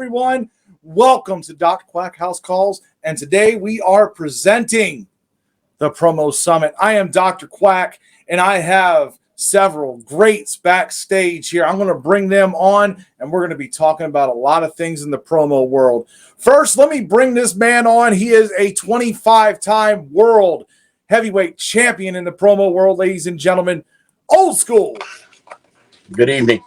everyone. Welcome to Dr. Quack House Calls, and today we are presenting the Promo Summit. I am Dr. Quack, and I have several greats backstage here. I'm going to bring them on, and we're going to be talking about a lot of things in the promo world. First, let me bring this man on. He is a 25-time world heavyweight champion in the promo world, ladies and gentlemen. Old School. Good evening.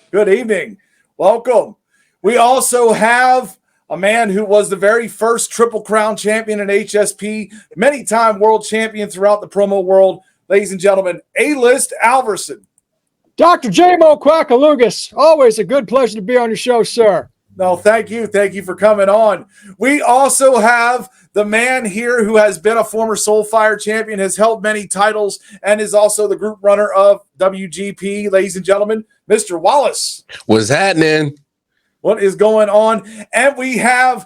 Good evening. Welcome. We also have a man who was the very first Triple Crown champion in HSP, many-time world champion throughout the promo world. Ladies and gentlemen, A-List ALVERSON. Dr. J-Mo Quackalugas, always a good pleasure to be on your show, sir. No, thank you. Thank you for coming on. We also have the man here who has been a former Soulfire champion, has held many titles, and is also the group runner of WGP. Ladies and gentlemen, Mr. Wallace. What's happening? What is going on? And we have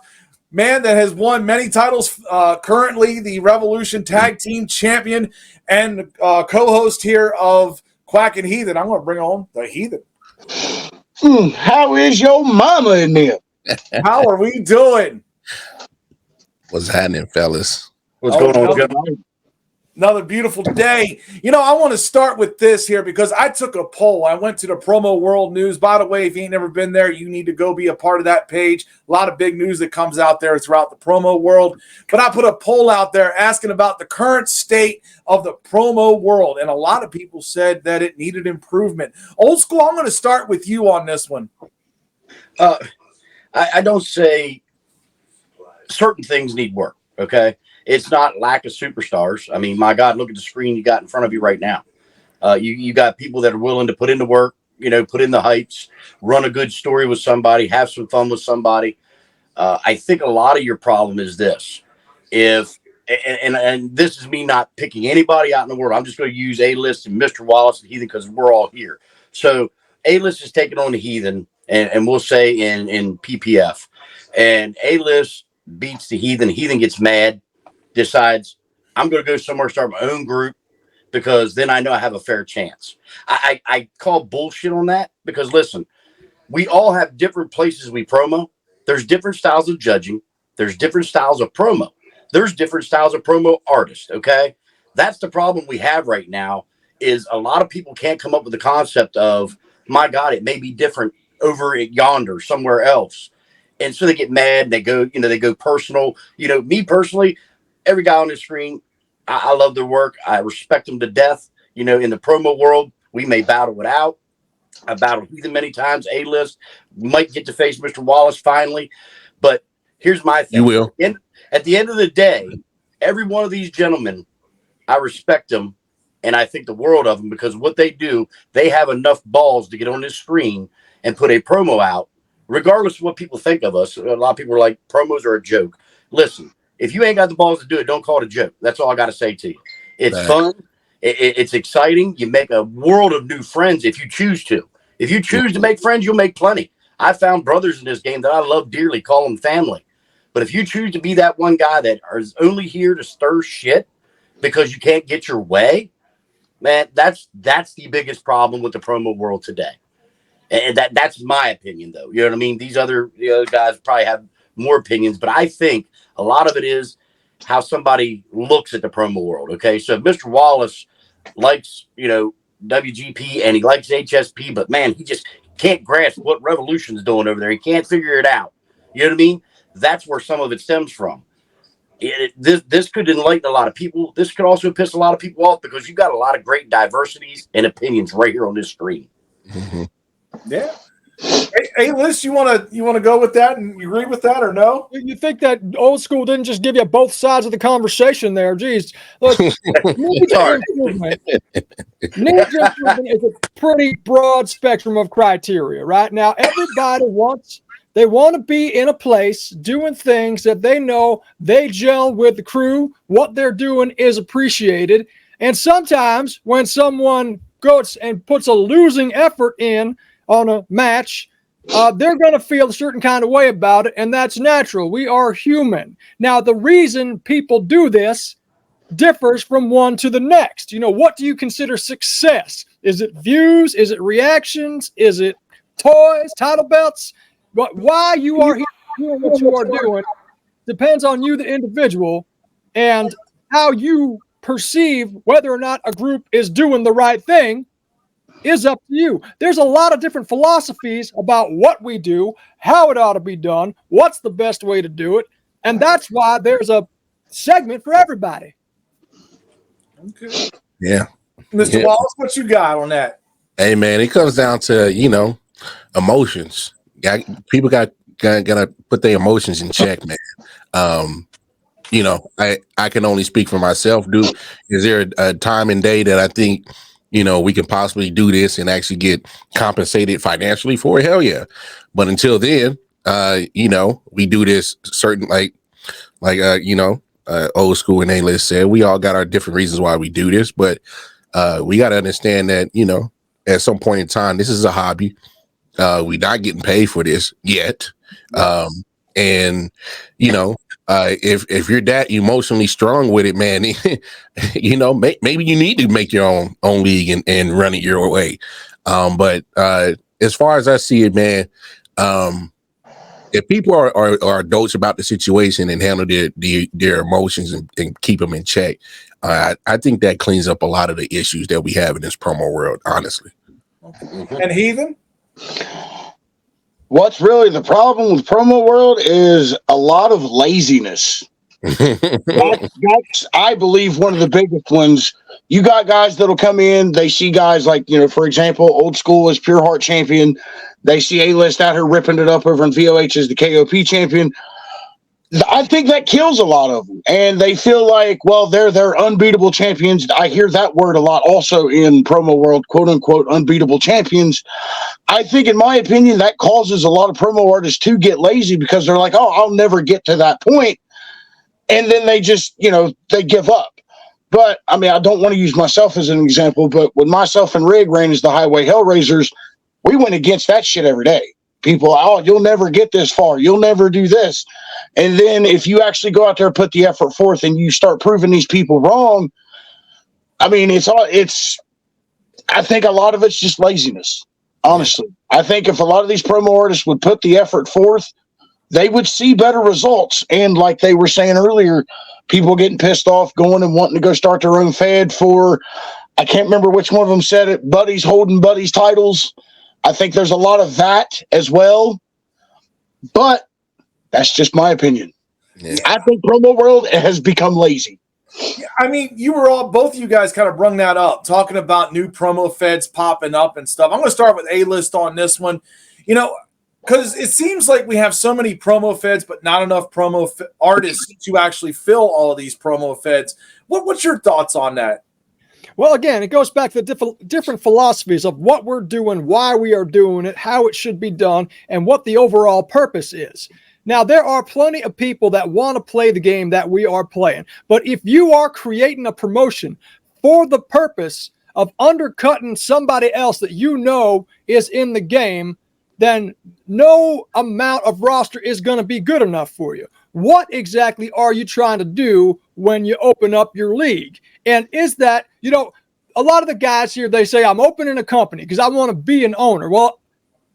man that has won many titles, currently the Revolution Tag Team Champion and co-host here of Quack and Heathen. I'm going to bring on the Heathen. How is your mama in there? How are we doing? What's happening, fellas? What's going on, Joe? Another beautiful day. You know, I want to start with this here because I took a poll. I went to the Promo World News. By the way, if you ain't never been there, you need to go be a part of that page. A lot of big news that comes out there throughout the promo world. But I put a poll out there asking about the current state of the promo world. And a lot of people said that it needed improvement. Old School, I'm going to start with you on this one. I don't say certain things need work, okay? It's not lack of superstars. I mean, my God, look at the screen you got in front of you right now. You got people that are willing to put in the work, you know, put in the hypes, run a good story with somebody, have some fun with somebody. I think a lot of your problem is this. And this is me not picking anybody out in the world. I'm just going to use A-List and Mr. Wallace and Heathen because we're all here. So A-List is taking on the Heathen, and we'll say in PPF. And A-List beats the Heathen. Heathen gets mad, decides I'm going to go somewhere, start my own group because then I know I have a fair chance. I call bullshit on that because, listen, we all have different places we promo. There's different styles of judging. There's different styles of promo. There's different styles of promo artists, okay? That's the problem we have right now is a lot of people can't come up with the concept of, my God, it may be different over at yonder, somewhere else. And so they get mad. They go, they go personal. Me personally, every guy on the screen, I love their work. I respect them to death. In the promo world, we may battle it out. I battled Heathen many times. A-List might get to face Mr. Wallace finally. But here's my thing. You will. At the end of the day, every one of these gentlemen, I respect them, and I think the world of them because what they do, they have enough balls to get on this screen and put a promo out, regardless of what people think of us. A lot of people are like, promos are a joke. Listen. If you ain't got the balls to do it, don't call it a joke. That's all I got to say to you. It's fun. It's exciting. You make a world of new friends if you choose to. If you choose to make friends, you'll make plenty. I found brothers in this game that I love dearly, call them family. But if you choose to be that one guy that is only here to stir shit because you can't get your way, man, that's the biggest problem with the promo world today. And that's my opinion, though. You know what I mean? The other guys probably have more opinions, but I think a lot of it is how somebody looks at the promo world. Okay. So Mr. Wallace likes, WGP and he likes HSP, but man, he just can't grasp what Revolution's doing over there. He can't figure it out. You know what I mean? That's where some of it stems from. This could enlighten a lot of people. This could also piss a lot of people off because you got a lot of great diversities and opinions right here on this screen. Mm-hmm. Yeah. Hey, Liz, you want to go with that and you agree with that or no? You think that Old School didn't just give you both sides of the conversation there? Geez, look, needs improvement is a pretty broad spectrum of criteria. Right now, everybody want to be in a place doing things that they know they gel with the crew. What they're doing is appreciated, and sometimes when someone goes and puts a losing effort in on a match, they're going to feel a certain kind of way about it, and that's natural. We are human. Now, the reason people do this differs from one to the next. What do you consider success? Is it views? Is it reactions? Is it toys, title belts? why you are here doing what you are doing depends on you, the individual, and how you perceive whether or not a group is doing the right thing is up to you. There's a lot of different philosophies about what we do, how it ought to be done, what's the best way to do it, and that's why there's a segment for everybody. Okay. Yeah. Mr. Wallace, what you got on that? Hey, man, it comes down to, emotions. People gotta put their emotions in check, man. I can only speak for myself. Is there a time and day that I think, we can possibly do this and actually get compensated financially for it? Hell yeah. But until then, we do this certain, old school and A-list said, we all got our different reasons why we do this, but we got to understand that, at some point in time, this is a hobby. We're not getting paid for this yet. And if you're that emotionally strong with it, man, maybe you need to make your own league and run it your way. But as far as I see it, man, if people are adults about the situation and handle their emotions and keep them in check, I think that cleans up a lot of the issues that we have in this promo world, honestly. And Heathen? What's really the problem with promo world is a lot of laziness. That's, I believe, one of the biggest ones. You got guys that'll come in, they see guys like, for example, Old School is Pure Heart champion. They see A-List out here ripping it up over in VOH as the KOP champion. I think that kills a lot of them. And they feel like, well, they're unbeatable champions. I hear that word a lot also in promo world, quote unquote, unbeatable champions. I think, in my opinion, that causes a lot of promo artists to get lazy because they're like, oh, I'll never get to that point. And then they just, they give up. But, I mean, I don't want to use myself as an example, but when myself and Rig ran as the Highway Hellraisers, we went against that shit every day. People, oh, you'll never get this far. You'll never do this. And then if you actually go out there and put the effort forth and you start proving these people wrong, I mean, I think a lot of it's just laziness, honestly. I think if a lot of these promo artists would put the effort forth, they would see better results. And like they were saying earlier, people getting pissed off, going and wanting to go start their own fed for, I can't remember which one of them said it, buddies holding buddies titles. I think there's a lot of that as well, but that's just my opinion. Yeah. I think promo world has become lazy. I mean, both of you guys kind of brung that up, talking about new promo feds popping up and stuff. I'm going to start with A-List on this one, because it seems like we have so many promo feds, but not enough promo artists to actually fill all of these promo feds. What's your thoughts on that? Well, again, it goes back to the different philosophies of what we're doing, why we are doing it, how it should be done, and what the overall purpose is. Now, there are plenty of people that want to play the game that we are playing. But if you are creating a promotion for the purpose of undercutting somebody else that is in the game, then no amount of roster is going to be good enough for you. What exactly are you trying to do when you open up your league? And is that, a lot of the guys here, they say, I'm opening a company because I want to be an owner. Well,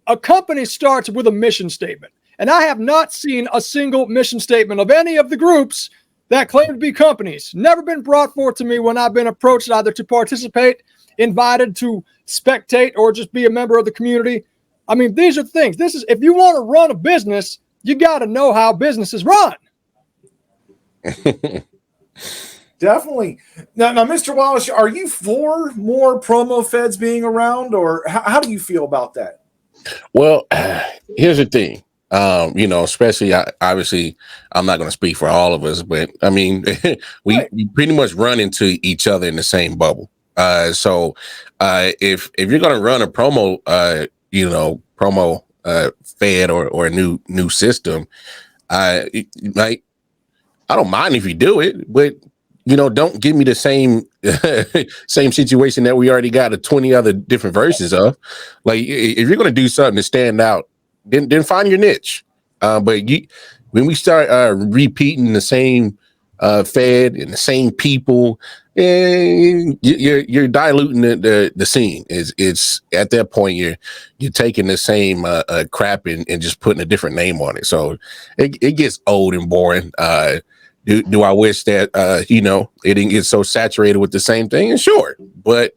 a company starts with a mission statement. And I have not seen a single mission statement of any of the groups that claim to be companies. Never been brought forth to me when I've been approached either to participate, invited to spectate, or just be a member of the community. I mean, these are things. If you want to run a business, you got to know how business is run. Definitely. Now, Mr. Wallace, are you for more promo feds being around, or how do you feel about that? Well, here's the thing. Especially obviously, I'm not going to speak for all of us, but I mean, we pretty much run into each other in the same bubble. So if you're going to run a promo, fed or a new system, I don't mind if you do it, but don't give me the same same situation that we already got 20 other different versions of. Like, if you're going to do something to stand out, then find your niche. But when we start repeating the same fed and the same people, you're diluting the scene. It's at that point you're taking the same crap and just putting a different name on it. So it gets old and boring. Do I wish that it didn't get so saturated with the same thing? And sure, but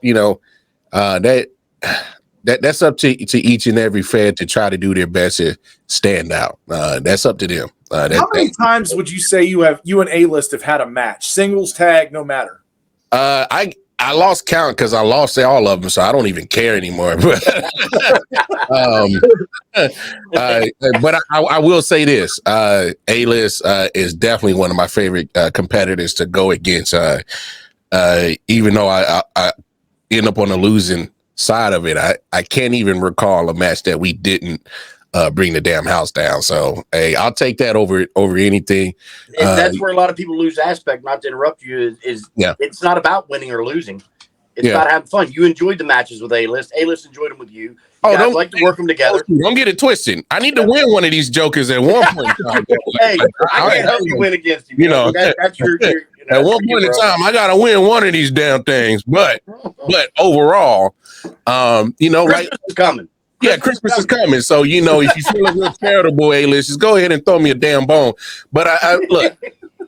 that's up to each and every fan to try to do their best to stand out. That's up to them. How many times would you say you and A-List have had a match, singles, tag, no matter? I lost count because I lost all of them, so I don't even care anymore. But but I will say this: A-List is definitely one of my favorite competitors to go against. Even though I end up on the losing side of it, I can't even recall a match that we didn't bring the damn house down. So hey, I'll take that over anything. And that's where a lot of people lose aspect. Not to interrupt you, is it's not about winning or losing. It's about having fun. You enjoyed the matches with A-List. A-List enjoyed them with you. You guys like to work them together. Don't get it twisted. I need to win one of these jokers at one point in time. Hey, I can't help you win against him. That's your at one point in time, I gotta win one of these damn things. But overall, Christmas is coming. Yeah, Christmas is coming. So, if you feel a little charitable, A-List, just go ahead and throw me a damn bone. But I look,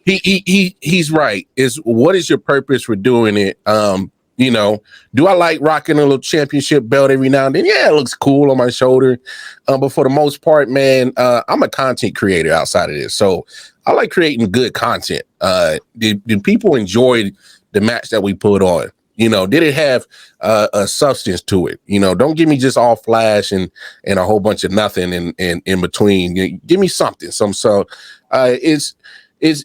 he's right. What is your purpose for doing it? Do I like rocking a little championship belt every now and then? Yeah, it looks cool on my shoulder. But for the most part, man, I'm a content creator outside of this. So I like creating good content. Did people enjoy the match that we put on? Did it have a substance to it? Don't give me just all flash and a whole bunch of nothing in between. Give me something. Is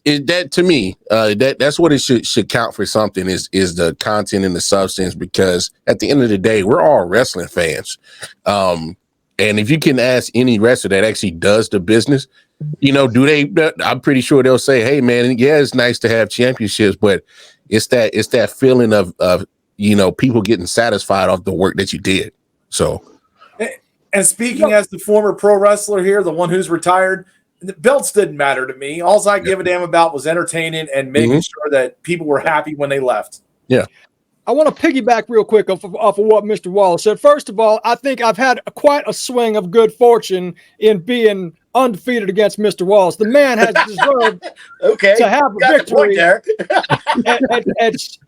that to me, that's what it should count for something is the content and the substance, because at the end of the day, we're all wrestling fans. And if you can ask any wrestler that actually does the business, I'm pretty sure they'll say, hey man, yeah, it's nice to have championships, but it's that feeling of people getting satisfied off the work that you did. So, and speaking as the former pro wrestler here, the one who's retired, the belts didn't matter to me. All I give a damn about was entertaining and making sure that people were happy when they left. Yeah. I want to piggyback real quick off of what Mr. Wallace said. First of all, I think I've had quite a swing of good fortune in being undefeated against Mr. Wallace. The man has deserved to have a victory. It's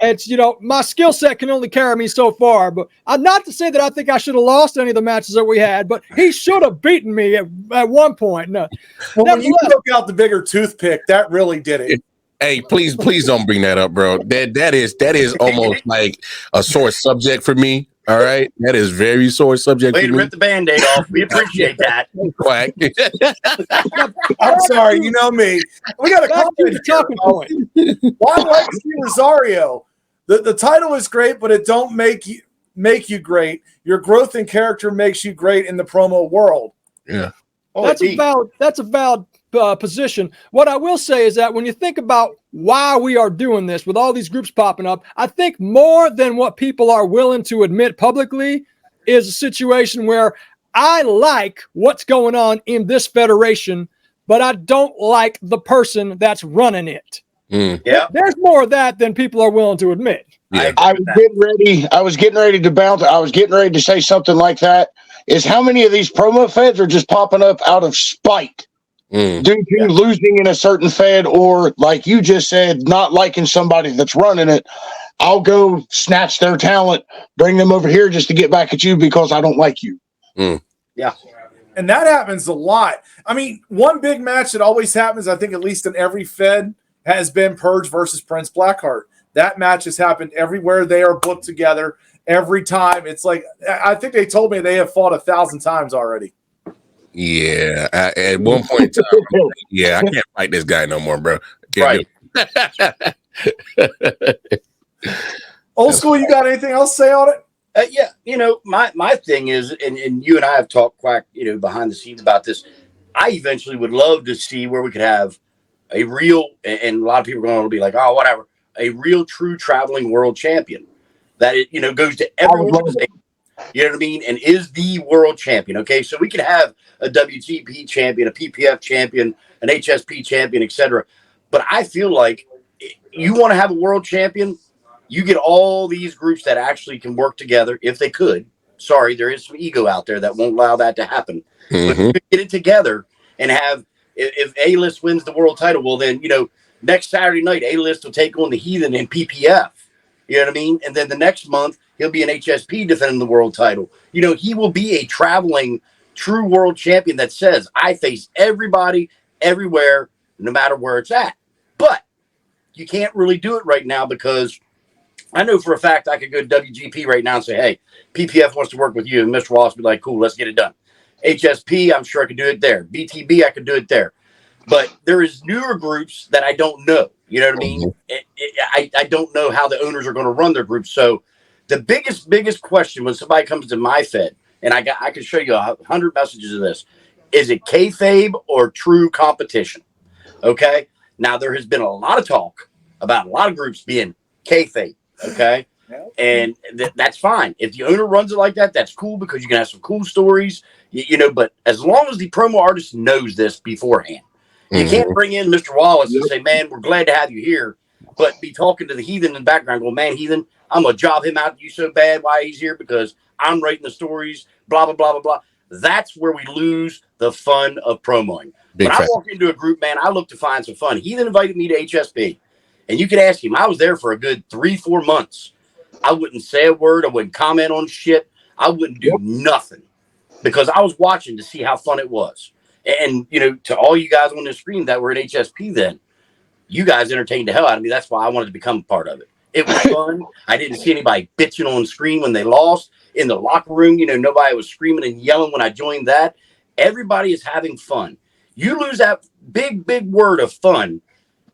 my skill set can only carry me so far, but not to say that I think I should have lost any of the matches that we had, but he should have beaten me at one point. No. Well, when you took out the bigger toothpick, that really did it. Hey, please don't bring that up, bro. That is almost like a sore subject for me. All right, that is very sore subject. Way to rip the Band-Aid off. We appreciate that. Quack. I'm sorry, you know me. We got a talking point. Why Legacy Rosario? The title is great, but it don't make you great. Your growth in character makes you great in the promo world. Yeah, that's a valid position. What I will say is that when you think about why we are doing this with all these groups popping up, I think more than what people are willing to admit publicly is a situation where I like what's going on in this federation, but I don't like the person that's running it. Yeah, there's more of that than people are willing to admit. Yeah. I was getting ready to bounce. I was getting ready to say something like that. Is how many of these promo feds are just popping up out of spite? Due to losing in a certain fed, or like you just said, not liking somebody that's running it. I'll go snatch their talent, bring them over here just to get back at you because I don't like you. Yeah. And that happens a lot. I mean, one big match that always happens, I think at least in every fed, has been Purge versus Prince Blackheart. That match has happened everywhere they are booked together. Every time. It's like, I think they told me they have fought 1,000 times already. Yeah, at one point in time, I can't fight this guy no more, bro. Right. Old school, you got anything else to say on it? Yeah, my thing is, and you and I have talked quite, behind the scenes about this. I eventually would love to see where we could have a real, and a lot of people are going to be like, oh, whatever, a real true traveling world champion that it, goes to everyone. You know what I mean? And is the world champion. Okay, so we can have a WTP champion, a PPF champion, an HSP champion, etc. But I feel like you want to have a world champion, You get all these groups that actually can work together if they could. Sorry, there is some ego out there that won't allow that to happen. But you get it together and have, if A-List wins the world title, well then, next Saturday night, A-List will take on the Heathen in PPF. You know what I mean? And then the next month, he'll be an HSP defending the world title. He will be a traveling true world champion that says, I face everybody, everywhere, no matter where it's at. But you can't really do it right now because I know for a fact I could go to WGP right now and say, hey, PPF wants to work with you. And Mr. Wallace would be like, cool, let's get it done. HSP, I'm sure I could do it there. BTB, I could do it there. But there is newer groups that I don't know. You know what I mean? I don't know how the owners are going to run their groups. So the biggest question when somebody comes to my Fed, and I can show you 100 messages of this, is it kayfabe or true competition? Okay. Now there has been a lot of talk about a lot of groups being kayfabe. Okay. And that's fine. If the owner runs it like that, that's cool because you can have some cool stories, but as long as the promo artist knows this beforehand, you can't bring in Mr. Wallace and say, man, we're glad to have you here, but be talking to the Heathen in the background going, man, Heathen, I'm going to job him out to you so bad why he's here because I'm writing the stories, blah, blah, blah, blah, blah. That's where we lose the fun of promoing. When I walk into a group, man, I look to find some fun. Heathen invited me to HSP, and you could ask him. I was there for a good 3-4 months. I wouldn't say a word. I wouldn't comment on shit. I wouldn't do nothing because I was watching to see how fun it was. And, to all you guys on the screen that were at HSP then, you guys entertained the hell out of me. That's why I wanted to become a part of it. It was fun. I didn't see anybody bitching on screen when they lost. In the locker room, nobody was screaming and yelling when I joined that. Everybody is having fun. You lose that big word of fun,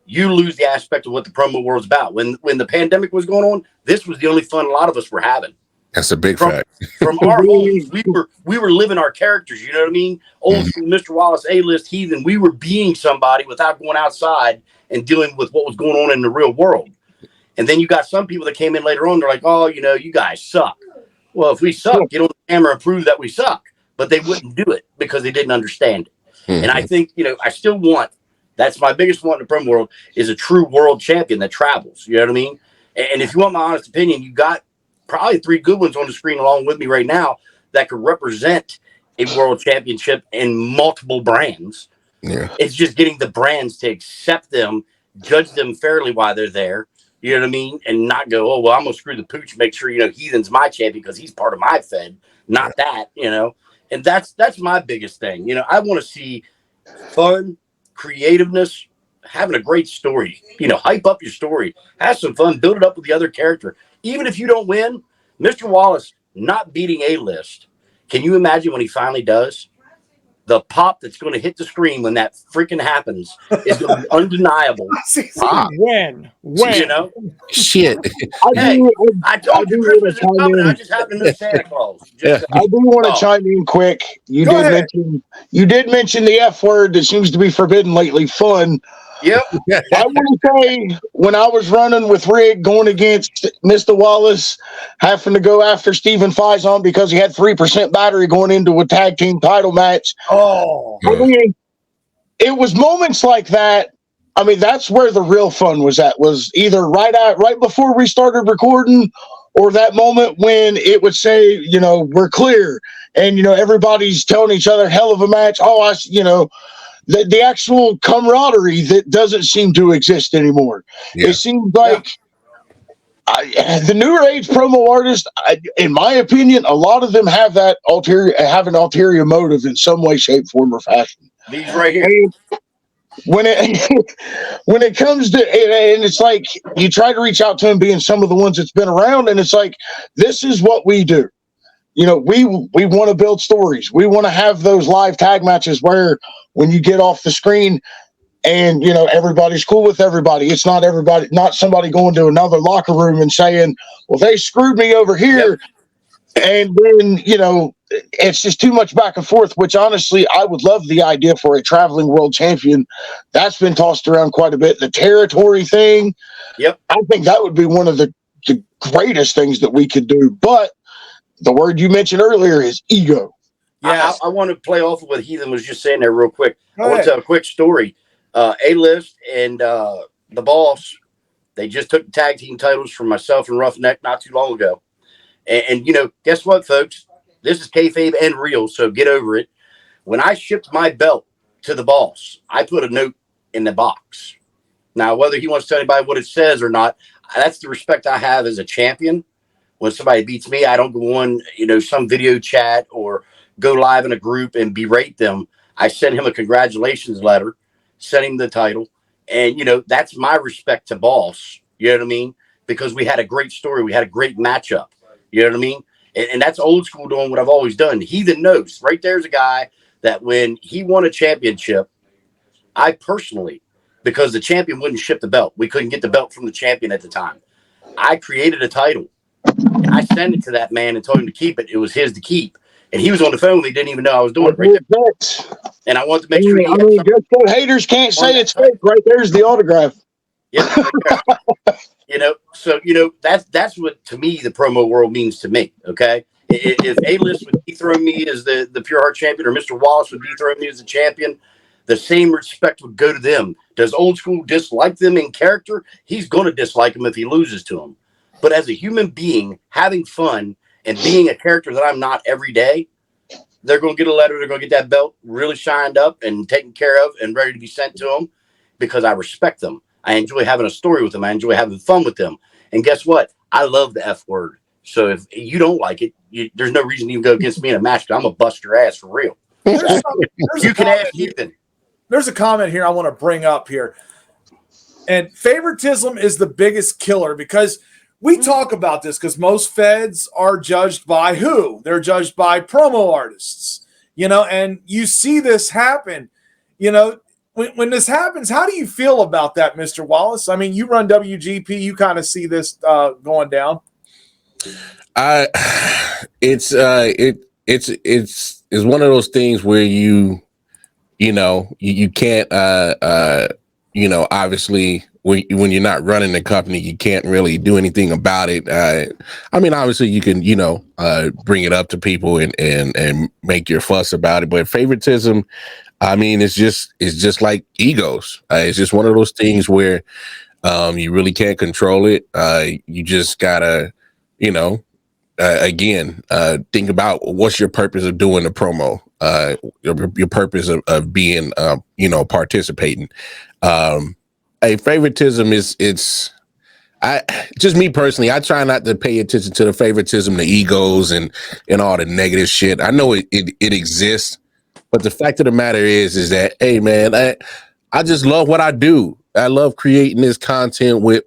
you lose the aspect of what the promo world's about. When the pandemic was going on, this was the only fun a lot of us were having. That's a big fact. From our homes, we were living our characters. You know what I mean? Old school Mr. Wallace, A-List, Heathen. We were being somebody without going outside and dealing with what was going on in the real world. And then you got some people that came in later on. They're like, oh, you guys suck. Well, if we suck, get on the camera and prove that we suck. But they wouldn't do it because they didn't understand it. And I think, I still want, that's my biggest want in the promo world, is a true world champion that travels. You know what I mean? And if you want my honest opinion, you got probably 3 good ones on the screen along with me right now that could represent a world championship in multiple brands. Yeah. It's just getting the brands to accept them, judge them fairly while they're there. You know what I mean? And not go, oh, well, I'm going to screw the pooch, make sure, Heathen's my champion because he's part of my Fed. Not that, And that's my biggest thing. I want to see fun, creativeness, having a great story. Hype up your story. Have some fun. Build it up with the other character. Even if you don't win, Mr. Wallace not beating A-List. Can you imagine when he finally does? The pop that's going to hit the screen when that freaking happens is going to be undeniable. When? Shit. I told you Christmas is coming. I just happen to know Santa Claus. I do want to chime in quick. You did mention the F word that seems to be forbidden lately. Fun. Yep. I want to say when I was running with Rig going against Mr. Wallace, having to go after Stephen Faison because he had 3% battery going into a tag team title match. Oh, I mean, it was moments like that. I mean, that's where the real fun was at. Was either right before we started recording, or that moment when it would say, we're clear, and everybody's telling each other, hell of a match. Oh, the actual camaraderie that doesn't seem to exist anymore. Yeah. It seems like the newer age promo artists, in my opinion, a lot of them have an ulterior motive in some way, shape, form, or fashion. These right here. And when it comes to it, and it's like you try to reach out to them, being some of the ones that's been around, and it's like, this is what we do. We want to build stories. We want to have those live tag matches where when you get off the screen and, everybody's cool with everybody. It's not somebody going to another locker room and saying, well, they screwed me over here. Yep. And then, it's just too much back and forth, which honestly, I would love the idea for a traveling world champion. That's been tossed around quite a bit. The territory thing. Yep. I think that would be one of the greatest things that we could do. But the word you mentioned earlier is ego. Yeah, I want to play off of what Heathen was just saying there real quick. I want to tell a quick story. A-List and the boss, They just took the tag team titles from myself and Roughneck not too long ago. And you know, guess what, folks? This is kayfabe and real, so get over it. When I shipped my belt to the boss, I put a note in the box. Now, whether he wants to tell anybody what it says or not, that's the respect I have as a champion. When somebody beats me, I don't go on, you know, some video chat or go live in a group and berate them. I send him a congratulations letter, send him the title. And, you know, that's my respect to boss. You know what I mean? Because we had a great story. We had a great matchup. You know what I mean? And that's old school doing what I've always done. Heathen knows. Right there's a guy that when he won a championship, I personally, because the champion wouldn't ship the belt. We couldn't get the belt from the champion at the time. I created a title. And I sent it to that man and told him to keep it. It was his to keep. And he was on the phone. He didn't even know I was doing it right there. And I wanted to make sure he had just so haters can't say it's fake. Right there's the autograph. Yeah. You know, so, you know, that's what, to me, the promo world means to me, okay? If A-List would dethrone me as the Pure Heart champion or Mr. Wallace would dethrone me as the champion, the same respect would go to them. Does Old School dislike them in character? He's going to dislike them if he loses to them. But as a human being, having fun and being a character that I'm not every day, they're going to get a letter. They're going to get that belt really shined up and taken care of and ready to be sent to them because I respect them. I enjoy having a story with them. I enjoy having fun with them. And guess what? I love the F word. So if you don't like it, there's no reason you can go against me in a match. I'm going to bust your ass for real. You can ask Heathen. There's a comment here I want to bring up here. And favoritism is the biggest killer because we talk about this because most feds are judged by who? They're judged by promo artists, you know, and you see this happen, you know. When this happens, how do you feel about that, Mr. Wallace? I mean, you run WGP, you kind of see this going down. It's one of those things where you can't obviously when you're not running the company, you can't really do anything about it. I mean, obviously you can bring it up to people and make your fuss about it, but favoritism, I mean, it's just like egos. It's just one of those things where you really can't control it. You just gotta, think about what's your purpose of doing the promo, your purpose of being, participating. Favoritism it's just me personally. I try not to pay attention to the favoritism, the egos, and all the negative shit. I know it exists. But the fact of the matter is that, hey, man, I just love what I do. I love creating this content with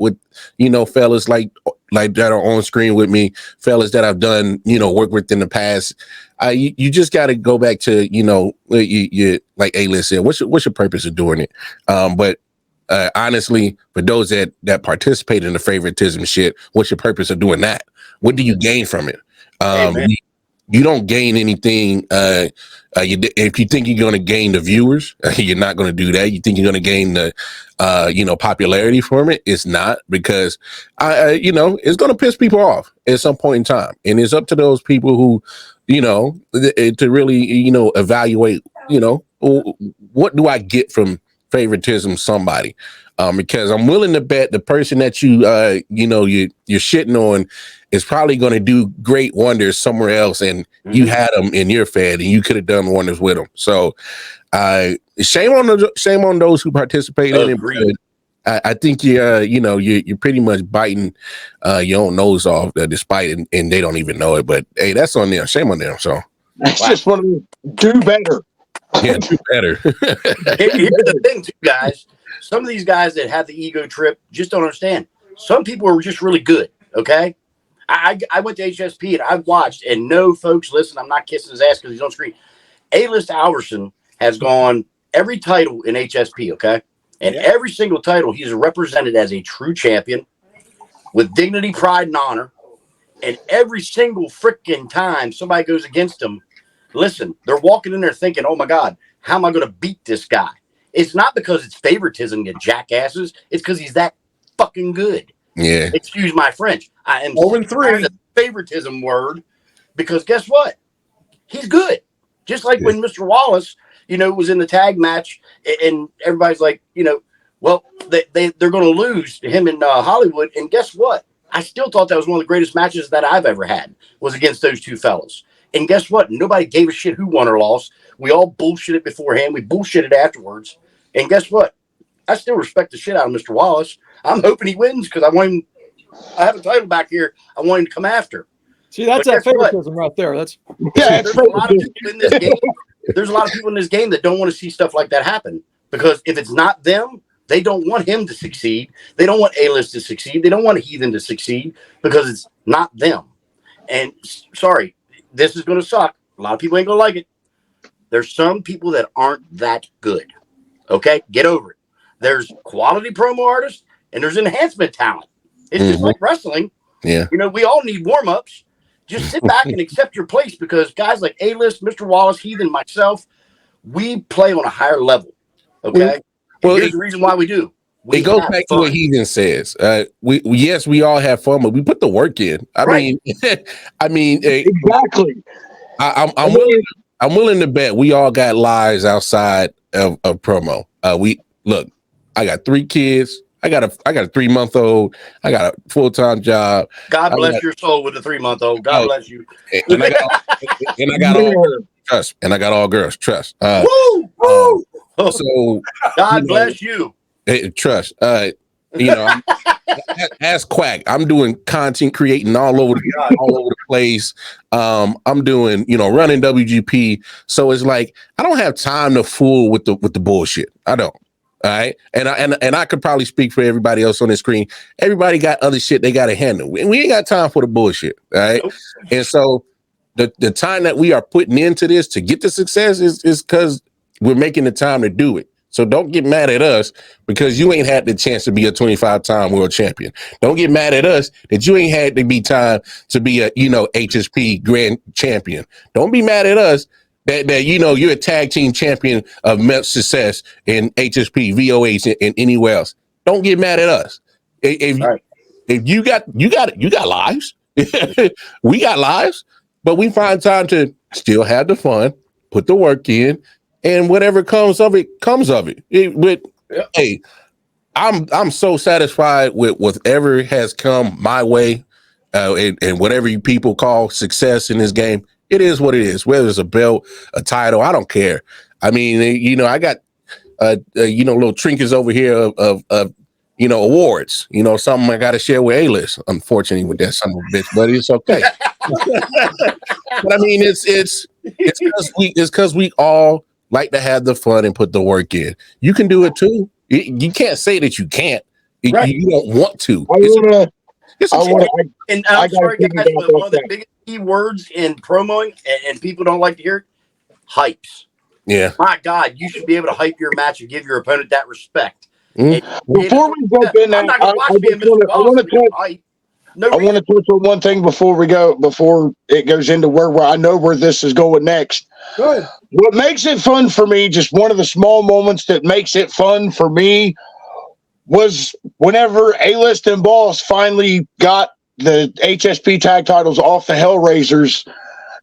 fellas like that are on screen with me, fellas that I've done, work with in the past. You just got to go back to, you like A-List said, what's your purpose of doing it? But honestly, for those that participate in the favoritism shit, what's your purpose of doing that? What do you gain from it? You don't gain anything. If you think you're going to gain the viewers, you're not going to do that. You think you're going to gain the, popularity from it. It's not, because it's going to piss people off at some point in time. And it's up to those people who, to really, evaluate, what do I get from favoritism somebody? Because I'm willing to bet the person that you're shitting on is probably going to do great wonders somewhere else, and you had them in your fed, and you could have done wonders with them. So, shame on those who participate in it. I think you're pretty much biting your own nose off, despite it, and they don't even know it. But hey, that's on them. Shame on them. So that's just one of them. Do better. Yeah, do better. Here's the thing, too, guys. Some of these guys that have the ego trip just don't understand. Some people are just really good, okay? I went to HSP and I watched, and no, folks, listen, I'm not kissing his ass because he's on screen. A-List ALVERSON has gone every title in HSP, okay? And every single title, he's represented as a true champion with dignity, pride, and honor. And every single freaking time somebody goes against him, listen, they're walking in there thinking, oh, my God, how am I going to beat this guy? It's not because it's favoritism, you jackasses. It's because he's that fucking good. Yeah. Excuse my French. I am 0-3. The favoritism word, because guess what? He's good. Just like when Mr. Wallace, was in the tag match, and everybody's like, Well, they're going to lose to him in Hollywood. And guess what? I still thought that was one of the greatest matches that I've ever had was against those two fellas. And guess what? Nobody gave a shit who won or lost. We all bullshitted beforehand. We bullshitted afterwards. And guess what? I still respect the shit out of Mr. Wallace. I'm hoping he wins because I want him. I have a title back here. I want him to come after. See, that's that favoritism right there. That's there's a lot of people in this game. There's a lot of people in this game that don't want to see stuff like that happen because if it's not them, they don't want him to succeed. They don't want A-List to succeed. They don't want Heathen to succeed because it's not them. And sorry, this is going to suck. A lot of people ain't going to like it. There's some people that aren't that good. Okay? Get over it. There's quality promo artists and there's enhancement talent. It's just like wrestling. Yeah. You know, we all need warm-ups. Just sit back and accept your place because guys like A-List, Mr. Wallace, Heathen, myself, we play on a higher level. Okay? Well, here's the reason why we do. It goes back to what Heathen says. We all have fun, but we put the work in. I mean, exactly. I'm willing to bet we all got lives outside of promo. I got 3 kids. I got a 3-month-old. I got a full-time job. God bless your soul with a 3-month-old. God bless you. And I got all girls. Trust. And I got all girls. Trust. Woo! Woo! So God bless you. Trust. As Quack, I'm doing content creating all over the place. I'm doing, running WGP. So it's like I don't have time to fool with the bullshit. I don't. All right. And I could probably speak for everybody else on the screen. Everybody got other shit they gotta handle. We ain't got time for the bullshit. All right. Nope. And so the time that we are putting into this to get the success is because we're making the time to do it. So don't get mad at us because you ain't had the chance to be a 25-time world champion. Don't get mad at us that you ain't had to be time to be a, HSP grand champion. Don't be mad at us that you're a tag team champion of men's success in HSP, VOH, and anywhere else. Don't get mad at us. If you got lives. We got lives, but we find time to still have the fun, put the work in. And whatever comes of it, comes of it. Hey, I'm so satisfied with whatever has come my way, and whatever you people call success in this game. It is what it is. Whether it's a belt, a title, I don't care. I mean, I got little trinkets over here of awards. Something I got to share with A-List. Unfortunately, with that son of a bitch, but it's okay. But I mean, it's because we all like to have the fun and put the work in. You can do it too. You can't say that you can't. Right. You don't want to. And I'm sorry, guys, but one of the biggest key words in promoing, and people don't like to hear it, hypes. Yeah. My God, you should be able to hype your match and give your opponent that respect. Before we jump in, I want to touch on one thing before it goes into where I know where this is going next. Good. What makes it fun for me, just one of the small moments that makes it fun for me, was whenever A-List and Boss finally got the HSP tag titles off the Hellraisers,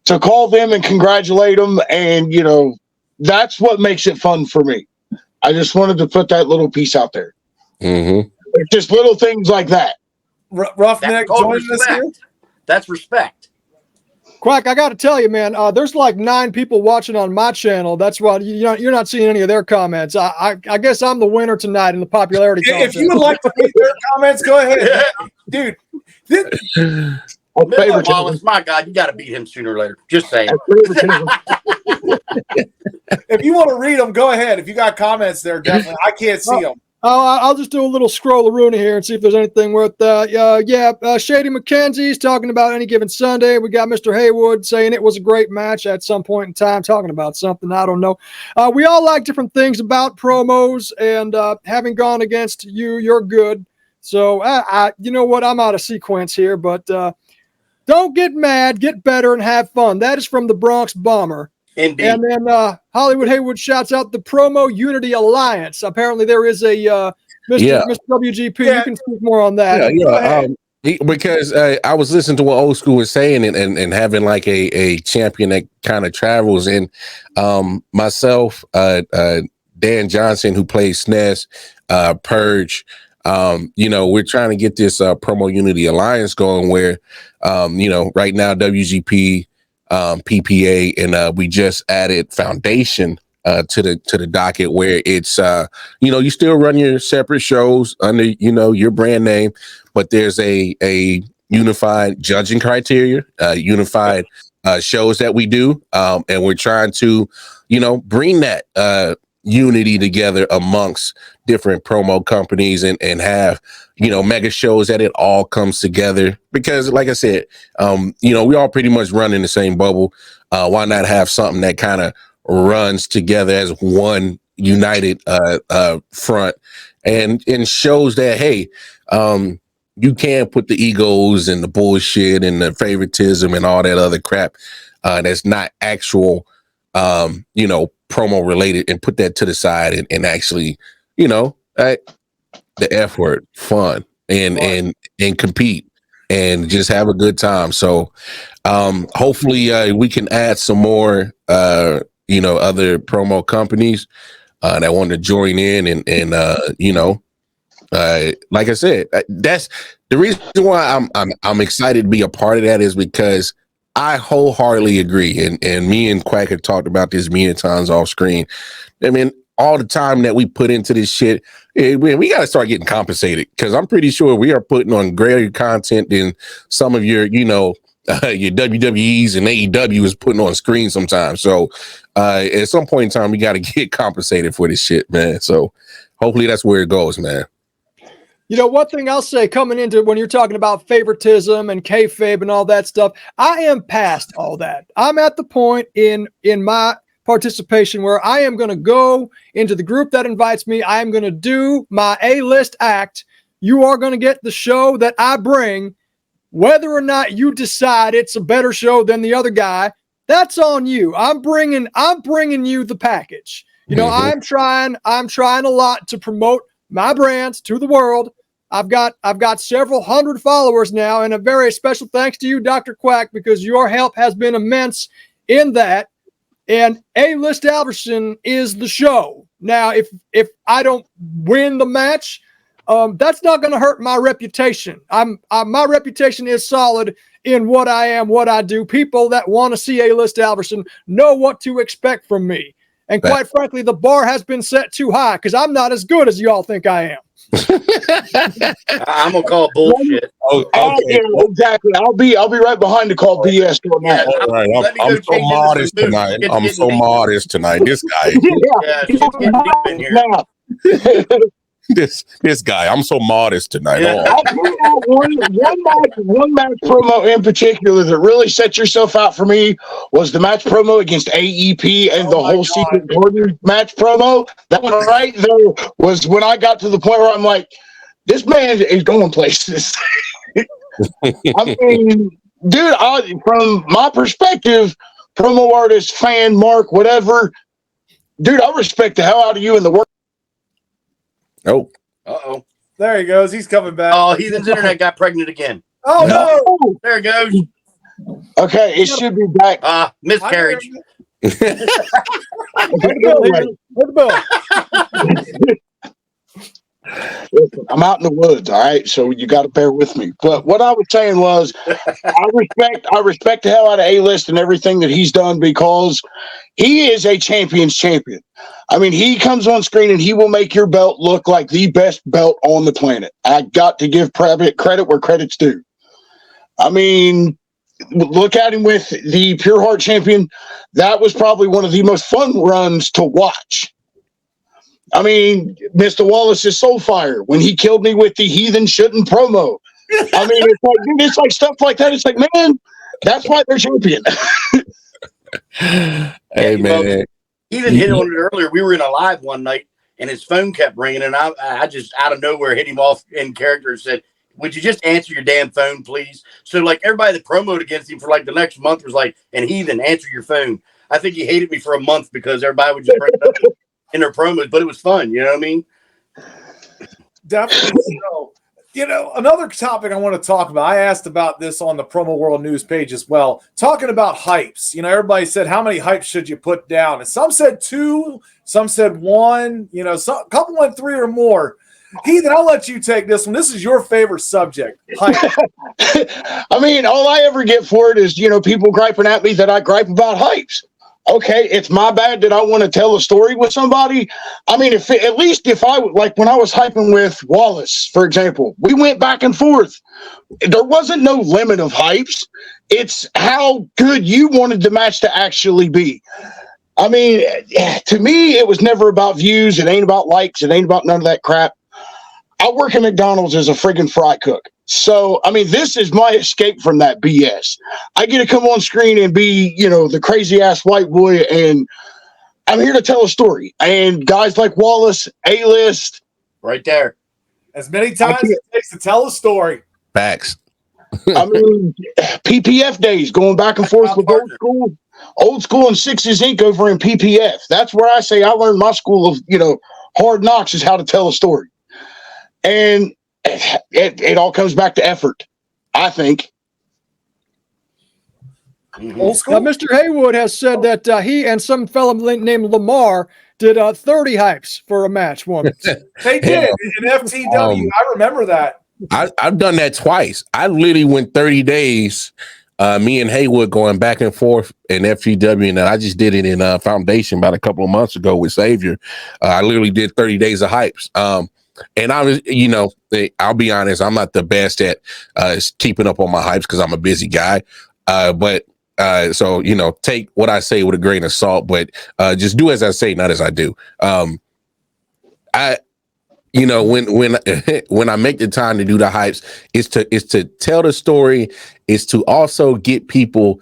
to call them and congratulate them, and that's what makes it fun for me. I just wanted to put that little piece out there. Mm-hmm. It's just little things like that. Roughneck joining us here. That's respect. Quack, I got to tell you, man, there's like 9 people watching on my channel. That's why you're not seeing any of their comments. I guess I'm the winner tonight in the popularity contest. If you would like to read their comments, go ahead. Dude. Wallace, my God, you got to beat him sooner or later. Just saying. If you want to read them, go ahead. If you got comments there, definitely. I can't see them. I'll just do a little scroll-a-rooney here and see if there's anything worth that. Shady McKenzie's talking about any given Sunday. We got Mr. Haywood saying it was a great match at some point in time, talking about something. I don't know. We all like different things about promos, and having gone against you, you're good. So, you know what? I'm out of sequence here, but don't get mad, get better, and have fun. That is from the Bronx Bomber. Indeed. And then Hollywood Haywood shouts out the Promo Unity Alliance. Apparently there is a Mr. WGP. Yeah. You can speak more on that. Because I was listening to what Old School was saying and having like a champion that kind of travels. And myself, Dan Johnson, who plays SNES, Purge. We're trying to get this Promo Unity Alliance going where, right now WGP, PPA, and we just added Foundation to the docket where it's you still run your separate shows under your brand name, but there's a unified judging criteria, unified shows that we do, and we're trying to bring that unity together amongst different promo companies and have mega shows that it all comes together, because like I said, we all pretty much run in the same bubble. Why not have something that kind of runs together as one united front and shows that, hey, you can't put the egos and the bullshit and the favoritism and all that other crap that's not actual promo related, and put that to the side and actually the F word, fun and compete and just have a good time. So hopefully we can add some more other promo companies that want to join in and like I said, that's the reason why I'm excited to be a part of that, is because I wholeheartedly agree. And me and Quack have talked about this many times off screen. I mean, all the time that we put into this shit, we got to start getting compensated, because I'm pretty sure we are putting on greater content than some of your your WWEs and AEW is putting on screen sometimes. So at some point in time, we got to get compensated for this shit, man. So hopefully that's where it goes, man. One thing I'll say coming into when you're talking about favoritism and kayfabe and all that stuff, I am past all that. I'm at the point in my participation where I am going to go into the group that invites me. I am going to do my A-list act. You are going to get the show that I bring. Whether or not you decide it's a better show than the other guy, that's on you. I'm bringing you the package. I'm trying a lot to promote my brands to the world. I've got several hundred followers now, and a very special thanks to you, Dr. Quack, because your help has been immense in that. And A-List Alverson is the show. Now, if I don't win the match, that's not going to hurt my reputation. My reputation is solid in what I am, what I do. People that want to see A-List Alverson know what to expect from me. And quite frankly, the bar has been set too high, because I'm not as good as y'all think I am. I'm gonna call bullshit. Oh, yeah, exactly. I'll be right behind to call BS on that. All right, I'm so modest tonight. I'm so modest tonight. This guy. This guy. I'm so modest tonight. Yeah. One match promo in particular that really set yourself out for me was the match promo against AEP and the whole Secret Gordon match promo. That one right there was when I got to the point where I'm like, this man is going places. I mean, dude, from my perspective, promo artist, fan, mark, whatever, dude, I respect the hell out of you in the work. Oh. Uh-oh. There he goes. He's coming back. Oh, Heathen's internet got pregnant again. Oh, no. There it goes. Okay, it should be back. Miscarriage. I'm out in the woods, all right? So you got to bear with me. But what I was saying was, I respect the hell out of A-List and everything that he's done, because he is a champion's champion. I mean, he comes on screen and he will make your belt look like the best belt on the planet. I got to give credit where credit's due. I mean, look at him with the Pure Heart champion. That was probably one of the most fun runs to watch. I mean, Mr. Wallace's Soulfire, when he killed me with the Heathen Shouldn't promo. I mean, it's like stuff like that. It's like, man, that's why they're champion. Hey, man. Heathen hit on it earlier. We were in a live one night, and his phone kept ringing, and I just out of nowhere hit him off in character and said, would you just answer your damn phone, please? So, like, everybody that promoted against him for, like, the next month was like, and Heathen, answer your phone. I think he hated me for a month because everybody would just bring it up in their promos, but it was fun. You know what I mean? Definitely so. You know, another topic I want to talk about, I asked about this on the Promo World News page as well, talking about hypes. You know, everybody said, how many hypes should you put down? And some said 2, some said 1, you know, a couple went 3 or more. Heathen, I'll let you take this one. This is your favorite subject, hype. I mean, all I ever get for it is, you know, people griping at me that I gripe about hypes. Okay, it's my bad that I want to tell a story with somebody. I mean, at least if I, like when I was hyping with WALLACE, for example, we went back and forth. There wasn't no limit of hypes. It's how good you wanted the match to actually be. I mean, to me, it was never about views. It ain't about likes. It ain't about none of that crap. I work at McDonald's as a friggin' fry cook. So, I mean, this is my escape from that BS. I get to come on screen and be, you know, the crazy ass white boy, and I'm here to tell a story. And guys like WALLACE, A-List. Right there. As many times as it takes to tell a story. Facts. I mean, PPF days, going back and forth with old school and Sixes Inc. over in PPF. That's where I say I learned my school of, you know, hard knocks is how to tell a story. And it all comes back to effort, I think. Old school. Now, Mr. Haywood has said that he and some fellow named Lamar did 30 hypes for a match once. They did in FTW. I remember that. I've done that twice. I literally went 30 days, me and Haywood going back and forth in FTW, and I just did it in Foundation about a couple of months ago with Savior. I literally did 30 days of hypes. And I was, you know, I'll be honest, I'm not the best at keeping up on my hypes because I'm a busy guy. But so, you know, take what I say with a grain of salt, but just do as I say, not as I do. You know, when I make the time to do the hypes, it's to tell the story, is to also get people,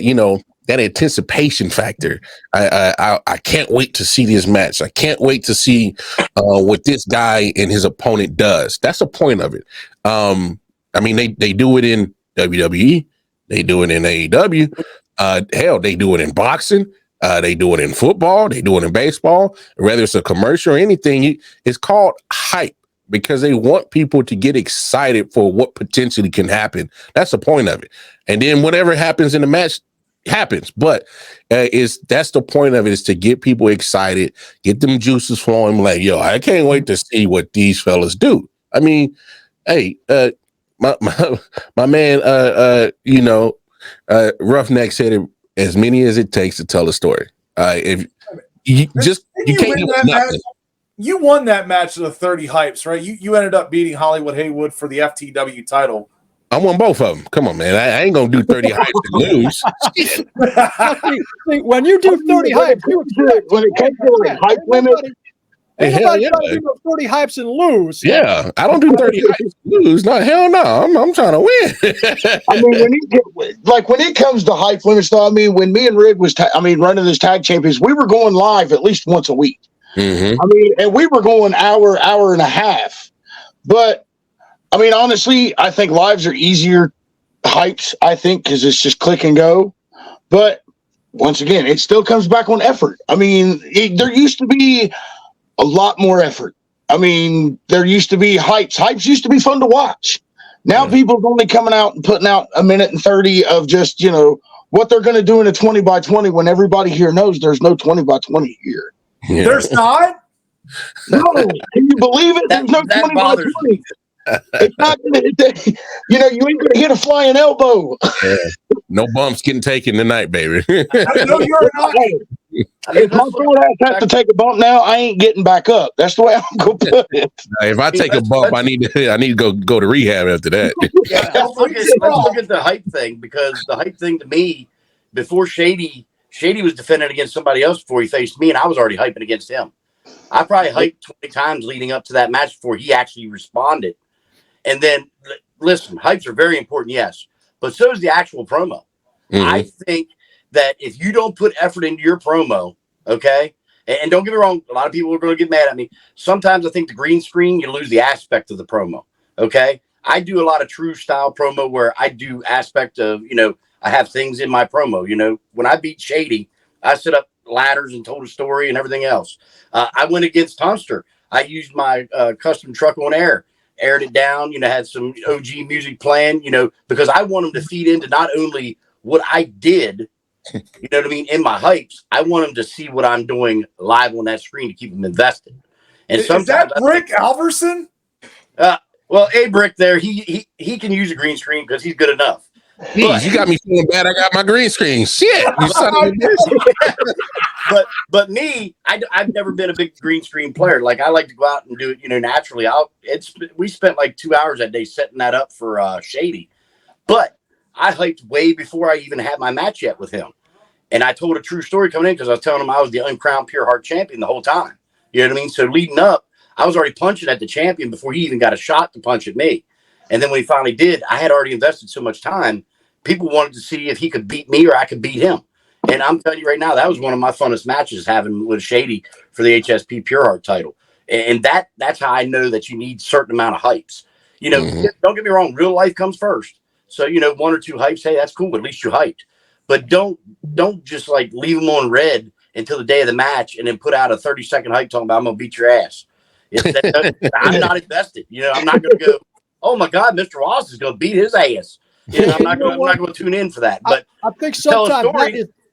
you know, that anticipation factor. I can't wait to see this match. I can't wait to see what this guy and his opponent does. That's the point of it. I mean, they do it in WWE. They do it in AEW. Hell, they do it in boxing. They do it in football. They do it in baseball. Whether it's a commercial or anything, it's called hype because they want people to get excited for what potentially can happen. That's the point of it. And then whatever happens in the match happens. But that's the point of it, is to get people excited, get them juices flowing. Like, yo, I can't wait to see what these fellas do. I mean, hey, my man, you know, Roughneck said it, as many as it takes to tell a story. If you can't do nothing. You won that match of the 30 hypes, right? You ended up beating Hollywood Haywood for the FTW title. I won both of them. Come on, man. I ain't gonna do 30 hypes and lose. See, when you do 30 hypes, when it comes to like hype limit, ain't nobody trying to do 30 hypes and lose. Yeah, I don't do 30 hypes and lose. No, hell no. I'm trying to win. I mean, when it comes to hype limits, though, I mean, when me and Rig was, running this tag champions, we were going live at least once a week. Mm-hmm. I mean, and we were going hour and a half. But I mean, honestly, I think lives are easier hypes, I think, because it's just click and go. But once again, it still comes back on effort. I mean, there used to be a lot more effort. I mean, there used to be hypes. Hypes used to be fun to watch. Now people's only coming out and putting out a minute and 30 of just, you know, what they're going to do in a 20 by 20 when everybody here knows there's no 20 by 20 here. Yeah. There's not? No. Can you believe it? There's no 20 by 20. It's not you know, you ain't gonna hit a flying elbow. Yeah. No bumps getting taken tonight, baby. I know you're not. If my phone has to take a bump now, I ain't getting back up. That's the way I'm gonna put it. If I take a bump, I need to go to rehab after that. Yeah, let's look at the hype thing, because the hype thing to me, before Shady was defending against somebody else before he faced me, and I was already hyping against him. I probably hyped 20 times leading up to that match before he actually responded. And then, listen, hypes are very important, yes, but so is the actual promo. Mm-hmm. I think that if you don't put effort into your promo, okay, and don't get me wrong, a lot of people are going to get mad at me. Sometimes I think the green screen, you lose the aspect of the promo, okay? I do a lot of true style promo where I do aspect of, you know, I have things in my promo. You know, when I beat Shady, I set up ladders and told a story and everything else. I went against Tunster. I used my custom truck on air. aired it down, had some OG music playing, because I want them to feed into not only what I did, you know what I mean, in my hypes. I want them to see what I'm doing live on that screen to keep them invested. And is that Brick Alverson? Well, Brick there, he can use a green screen because he's good enough. Jeez, you got me feeling bad. I got my green screen. Shit, you son of a bitch. But me, I've never been a big green screen player. Like, I like to go out and do it, naturally. We spent like 2 hours that day setting that up for Shady. But I hyped way before I even had my match yet with him. And I told a true story coming in because I was telling him I was the uncrowned Pure Heart champion the whole time. You know what I mean? So leading up, I was already punching at the champion before he even got a shot to punch at me. And then when he finally did, I had already invested so much time. People wanted to see if he could beat me or I could beat him. And I'm telling you right now, that was one of my funnest matches having with Shady for the HSP Pure Heart title. And that's how I know that you need a certain amount of hypes. Don't get me wrong, real life comes first. So, 1 or 2 hypes, hey, that's cool, but at least you hyped. But don't just like leave them on red until the day of the match and then put out a 30-second hype talking about I'm gonna beat your ass. I'm not invested. I'm not gonna go, oh my God, Mr. Wallace is gonna beat his ass. I'm not going to tune in for that. But I think sometimes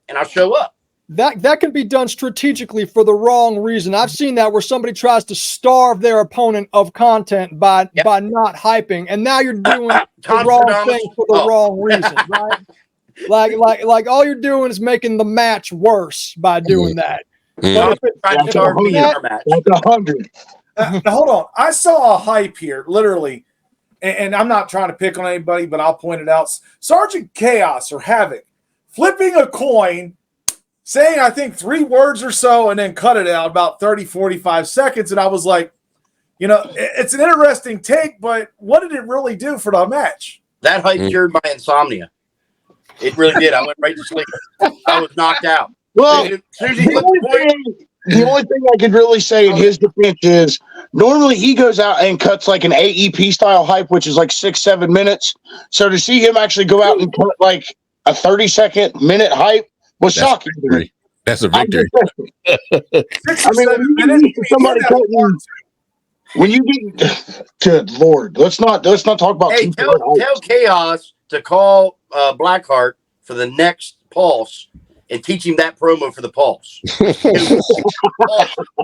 and I'll show up. That can be done strategically for the wrong reason. I've seen that where somebody tries to starve their opponent of content by not hyping, and now you're doing the wrong thing for the wrong reason, right? like all you're doing is making the match worse by doing that. That's 100. Hold on, I saw a hype here, literally. And I'm not trying to pick on anybody, but I'll point it out. Sergeant Chaos or Havoc flipping a coin, saying, I think 3 words or so, and then cut it out about 30, 45 seconds. And I was like, it's an interesting take, but what did it really do for the match? That hype cured my insomnia. It really did. I went right to sleep. I was knocked out. Well, the only thing I could really say in his defense is normally he goes out and cuts like an AEP style hype, which is like 6-7 minutes. So to see him actually go out and cut like a 30-second minute hype was shocking. That's a victory. When you get, good Lord, let's not talk about. Hey, tell Chaos to call Blackheart for the next Pulse and teach him that promo for the Pulse.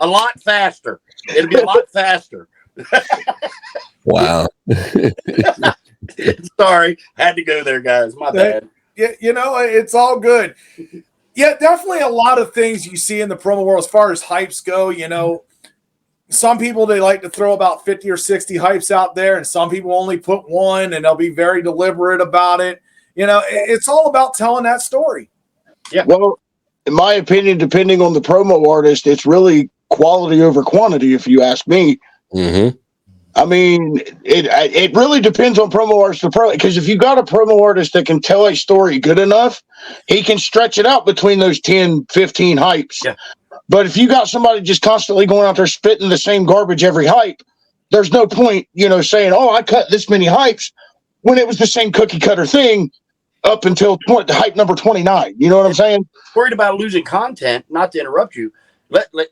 A lot faster. It'll be a lot faster. Wow. Sorry, had to go there, guys. My bad. Yeah, it's all good. Yeah, definitely a lot of things you see in the promo world as far as hypes go. Some people, they like to throw about 50 or 60 hypes out there, and some people only put 1, and they'll be very deliberate about it. It's all about telling that story. Yeah. Well, in my opinion, depending on the promo artist, it's really quality over quantity, if you ask me. Mm-hmm. I mean, it really depends on promo artist to promo, because if you got a promo artist that can tell a story good enough, he can stretch it out between those 10, 15 hypes. Yeah. But if you got somebody just constantly going out there spitting the same garbage every hype, there's no point, saying, oh, I cut this many hypes when it was the same cookie cutter thing up until hype number 29. You know what I'm saying? Worried about losing content, not to interrupt you.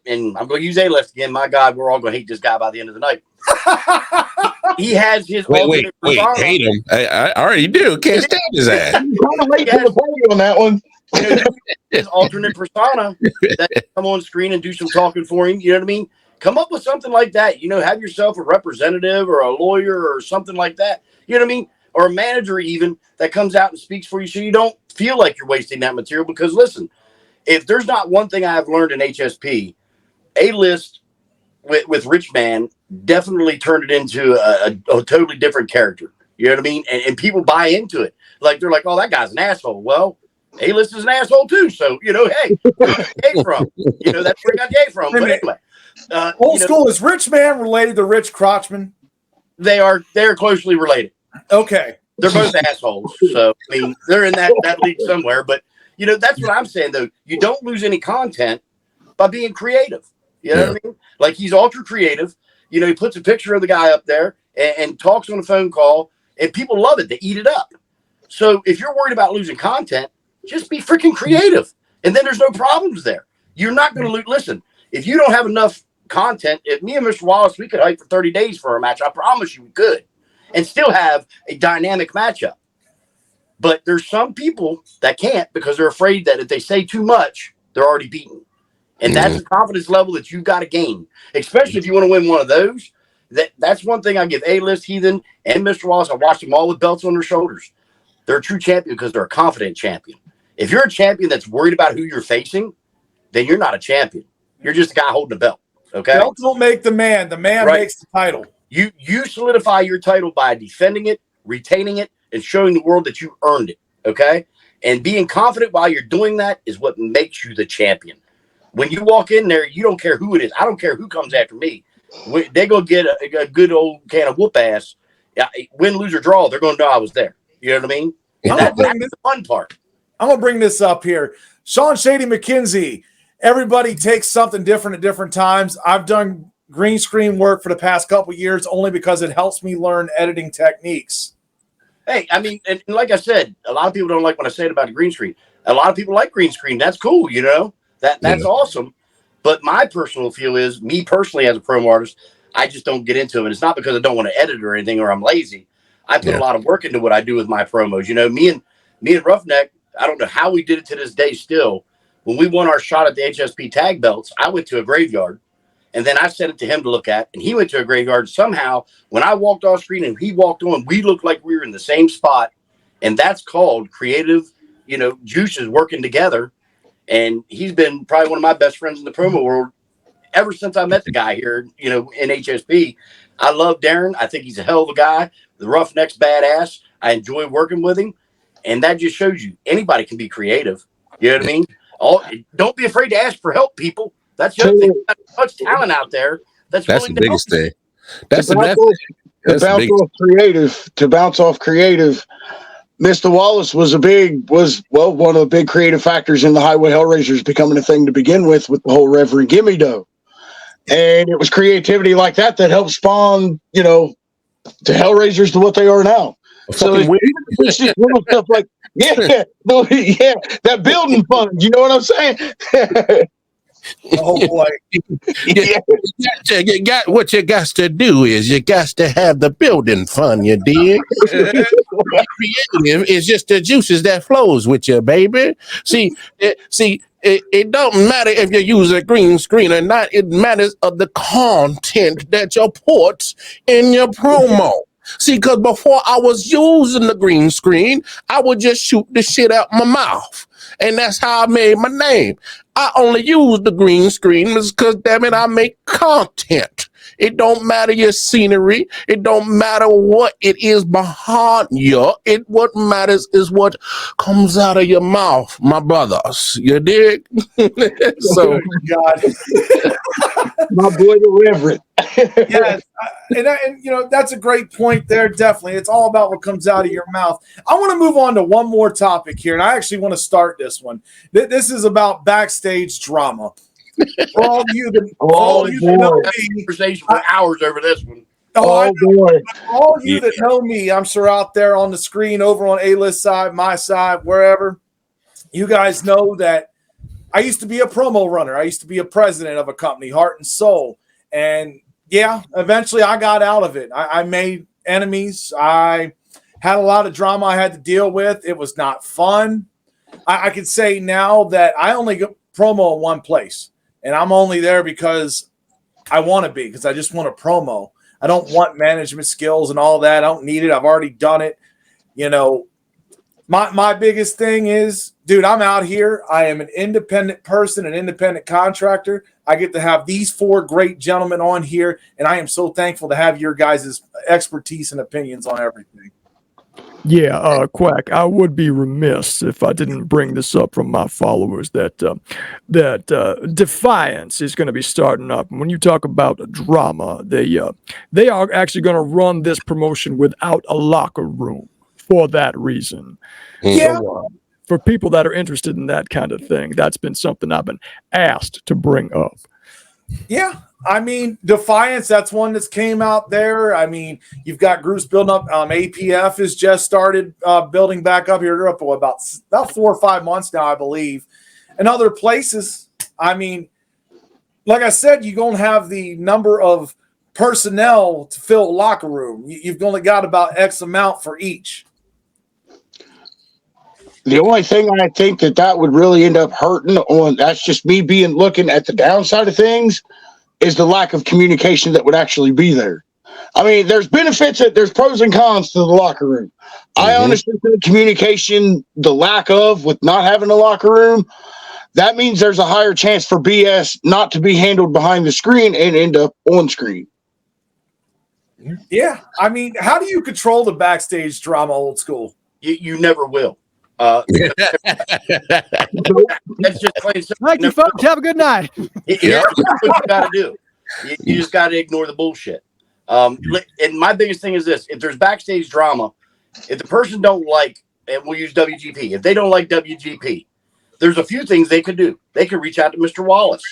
And I'm going to use A-List again. My God, we're all going to hate this guy by the end of the night. He has his wait, hate him. I already do. Can't stand his ass. I'm late to the party on that one. His alternate persona that come on screen and do some talking for him. You know what I mean? Come up with something like that. Have yourself a representative or a lawyer or something like that. You know what I mean? Or a manager even that comes out and speaks for you so you don't feel like you're wasting that material. Because listen, if there's not one thing I've learned in HSP, A-List with Rich Man definitely turned it into a totally different character. You know what I mean? And people buy into it. Like, they're like, oh, that guy's an asshole. Well, A-List is an asshole too. So, hey, where got Jay from? That's where I got Jay from. But anyway. Old school, is Rich Man related to Rich Crotchman? They're closely related. Okay. They're both assholes. So, they're in that league somewhere. But, that's what I'm saying, though. You don't lose any content by being creative. You know what I mean? Like, he's ultra creative. He puts a picture of the guy up there and talks on a phone call, and people love it. They eat it up. So if you're worried about losing content, just be freaking creative. And then there's no problems there. You're not going to lose. Listen, if you don't have enough content. If me and Mr. Wallace, we could hype for 30 days for a match. I promise you we could, and still have a dynamic matchup. But there's some people that can't because they're afraid that if they say too much, they're already beaten. And that's the confidence level that you've got to gain, especially if you want to win one of those. That's one thing I give A-List, Heathen, and Mr. Wallace. I watched them all with belts on their shoulders. They're a true champion because they're a confident champion. If you're a champion that's worried about who you're facing, then you're not a champion. You're just a guy holding a belt. Okay. Belts don't make the man. The man makes the title. You solidify your title by defending it, retaining it, and showing the world that you earned it. Okay. And being confident while you're doing that is what makes you the champion. When you walk in there, you don't care who it is. I don't care who comes after me. They go get a good old can of whoop ass. Win, lose, or draw, they're going to know I was there. You know what I mean? And that's the fun part. I'm going to bring this up here. Sean Shady McKenzie. Everybody takes something different at different times. I've done green screen work for the past couple of years only because it helps me learn editing techniques. Hey, I mean, and like I said, a lot of people don't like when I say it about the green screen. A lot of people like green screen. That's cool, you know. That's awesome. But my personal feel is, me personally as a promo artist, I just don't get into it. And it's not because I don't want to edit or anything or I'm lazy. I put a lot of work into what I do with my promos. You know, me and Roughneck, I don't know how we did it to this day still. When we won our shot at the HSP tag belts, I went to a graveyard. And then I sent it to him to look at. And he went to a graveyard. Somehow, when I walked off screen and he walked on, we looked like we were in the same spot. And that's called creative, you know, juices working together. And he's been probably one of my best friends in the promo world ever since I met the guy here, you know, in HSP. I love Darren. I think he's a hell of a guy. The Roughneck's badass. I enjoy working with him. And that just shows you anybody can be creative. You know what I mean? Don't be afraid to ask for help, people. That's the other thing. There's much talent out there. That's the biggest thing. That's the to bounce off creative. Mr. Wallace was one of the big creative factors in the Highway Hellraisers becoming a thing to begin with the whole Reverend Gimme Dough. And it was creativity like that helped spawn, you know, the Hellraisers to what they are now. So it's just little stuff like, that building fund. You know what I'm saying? Oh boy! You got what you got to do is you got to have the building fun. You dig? Creative is just the juices that flows with you, baby. It don't matter if you use a green screen or not. It matters of the content that you put in your promo. See, because before I was using the green screen, I would just shoot the shit out my mouth. And that's how I made my name. I only use the green screen because, damn it, I make content. It don't matter your scenery. It don't matter what it is behind you. What matters is what comes out of your mouth, my brothers. You dig? So, oh my God. My boy, the Reverend. Yes. And, you know, that's a great point there. Definitely. It's all about what comes out of your mouth. I want to move on to one more topic here, and I actually want to start this one. This is about backstage drama. For all you that know me, conversation for hours over this one. Boy. All you that know me, I'm sure out there on the screen, over on A-List side, my side, wherever, you guys know that I used to be a promo runner. I used to be a president of a company, Heart and Soul. And yeah, eventually I got out of it. I made enemies. I had a lot of drama I had to deal with. It was not fun. I could say now that I only go promo in one place. And I'm only there because I want to be, because I just want to promo. I don't want management skills and all that. I don't need it. I've already done it. You know, my biggest thing is, dude, I'm out here. I am an independent person, an independent contractor. I get to have these four great gentlemen on here, and I am so thankful to have your guys' expertise and opinions on everything. Yeah, Quack, I would be remiss if I didn't bring this up from my followers that Defiance is going to be starting up. And when you talk about drama, they are actually going to run this promotion without a locker room for that reason. Yeah. So, for people that are interested in that kind of thing, that's been something I've been asked to bring up. Yeah. I mean, Defiance, that's one that's came out there. I mean, you've got groups building up. APF has just started building back up here. They're up to about 4 or 5 months now, I believe. And other places, I mean, like I said, you're going to have the number of personnel to fill a locker room. You've only got about X amount for each. The only thing I think that would really end up hurting on, that's just me looking at the downside of things, is the lack of communication that would actually be there. I mean, there's benefits, there's pros and cons to the locker room. I honestly think communication, the lack of with not having a locker room, that means there's a higher chance for BS not to be handled behind the screen and end up on screen. Yeah. I mean, how do you control the backstage drama, old school? You never will. That's just plain simple. Thank you, folks. Have a good night. Here's what you got to do. You just got to ignore the bullshit. And my biggest thing is this: if there's backstage drama, if the person don't like, and we'll use WGP, if they don't like WGP, there's a few things they could do. They could reach out to Mr. Wallace,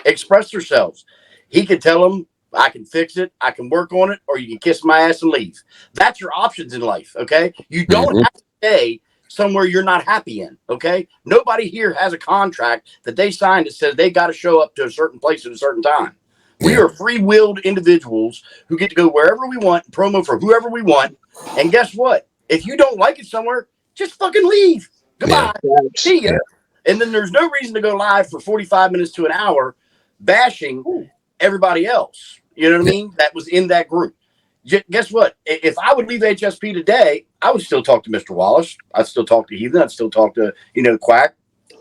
express themselves. He could tell them, I can fix it, I can work on it, or you can kiss my ass and leave. That's your options in life, okay? You don't have to stay somewhere you're not happy in, okay? Nobody here has a contract that they signed that says they got to show up to a certain place at a certain time. We are free-willed individuals who get to go wherever we want, promo for whoever we want, and guess what? If you don't like it somewhere, just fucking leave. Goodbye. See ya. And then there's no reason to go live for 45 minutes to an hour bashing everybody else. You know what I mean? That was in that group. Guess what? If I would leave HSP today, I would still talk to Mr. Wallace. I'd still talk to Heathen. I'd still talk to, Quack.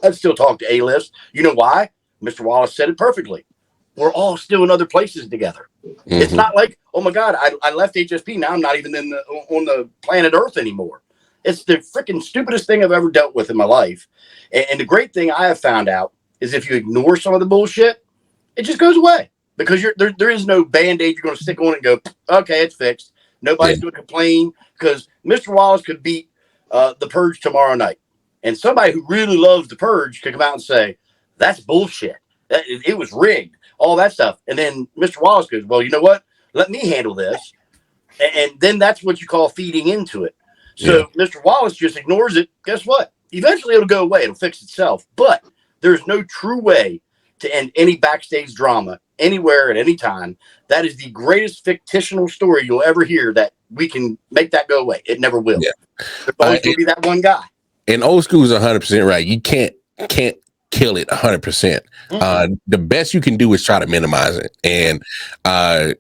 I'd still talk to A-List. You know why? Mr. Wallace said it perfectly. We're all still in other places together. It's not like, oh my God, I left HSP. Now I'm not even on the planet Earth anymore. It's the freaking stupidest thing I've ever dealt with in my life. And the great thing I have found out is if you ignore some of the bullshit, it just goes away. Because there is no Band-Aid you're going to stick on and go, okay, it's fixed. Nobody's going to complain because Mr. Wallace could beat the Purge tomorrow night. And somebody who really loves the Purge could come out and say, that's bullshit. It was rigged, all that stuff. And then Mr. Wallace goes, well, you know what? Let me handle this. And then that's what you call feeding into it. So Mr. Wallace just ignores it. Guess what? Eventually it'll go away. It'll fix itself. But there's no true way to end any backstage drama anywhere at any time. That is the greatest fictional story you'll ever hear, that we can make that go away. It never will. There's always going to be that one guy. And old school is 100% right. You can't kill it 100%. The best you can do is try to minimize it. And I've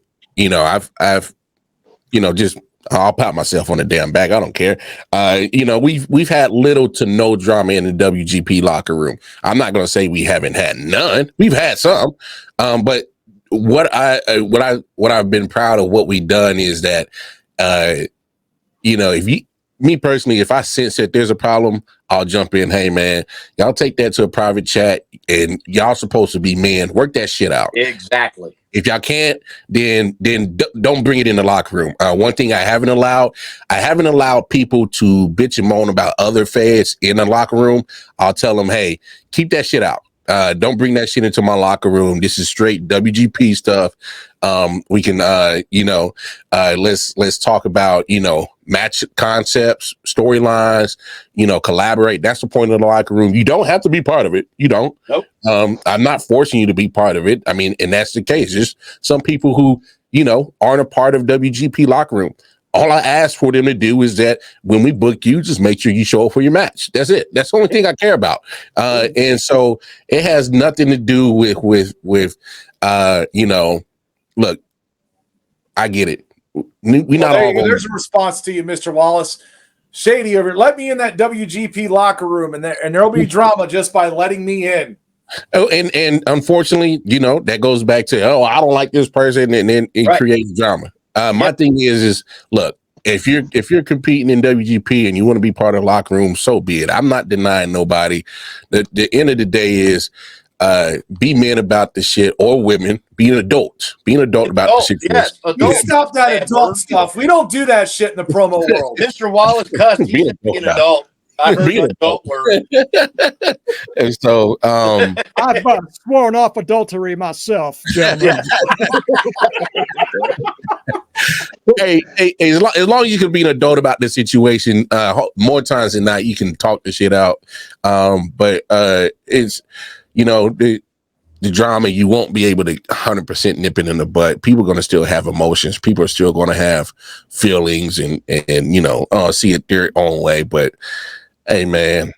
just, I'll pat myself on the damn back. I don't care. We've had little to no drama in the WGP locker room. I'm not going to say we haven't had none. We've had some, but what I've been proud of what we've done is that, me personally, if I sense that there's a problem, I'll jump in. Hey man, y'all take that to a private chat, and y'all supposed to be men. Work that shit out. Exactly. If y'all can't, then don't bring it in the locker room. One thing I haven't allowed people to bitch and moan about other feds in the locker room. I'll tell them, hey, keep that shit out. Don't bring that shit into my locker room. This is straight WGP stuff. We can, let's talk about, match concepts, storylines, collaborate. That's the point of the locker room. You don't have to be part of it. You don't. Nope. I'm not forcing you to be part of it. I mean, and that's the case. There's some people who, aren't a part of WGP locker room. All I ask for them to do is that when we book you, just make sure you show up for your match. That's it. That's the only thing I care about. And so it has nothing to do with look, I get it. There's a response to you, Mr. Wallace. Shady over. Let me in that WGP locker room, and there'll be drama just by letting me in. Oh, and unfortunately, that goes back to, I don't like this person, and then it creates drama. My thing is look, if you're competing in WGP and you want to be part of the locker room, so be it. I'm not denying nobody. The end of the day is be men about the shit, or women. Be an adult. Be an adult about the situation. Yes, stop that adult stuff. We don't do that shit in the promo world. Mr. Wallace cussed. He's an adult. I heard the adult word. And so I've sworn off adultery myself, gentlemen. Hey, as long as you can be an adult about the situation, more times than not, you can talk the shit out. But it's, the drama, you won't be able to 100% nip it in the butt. People are going to still have emotions. People are still going to have feelings and you know, see it their own way. But hey, man,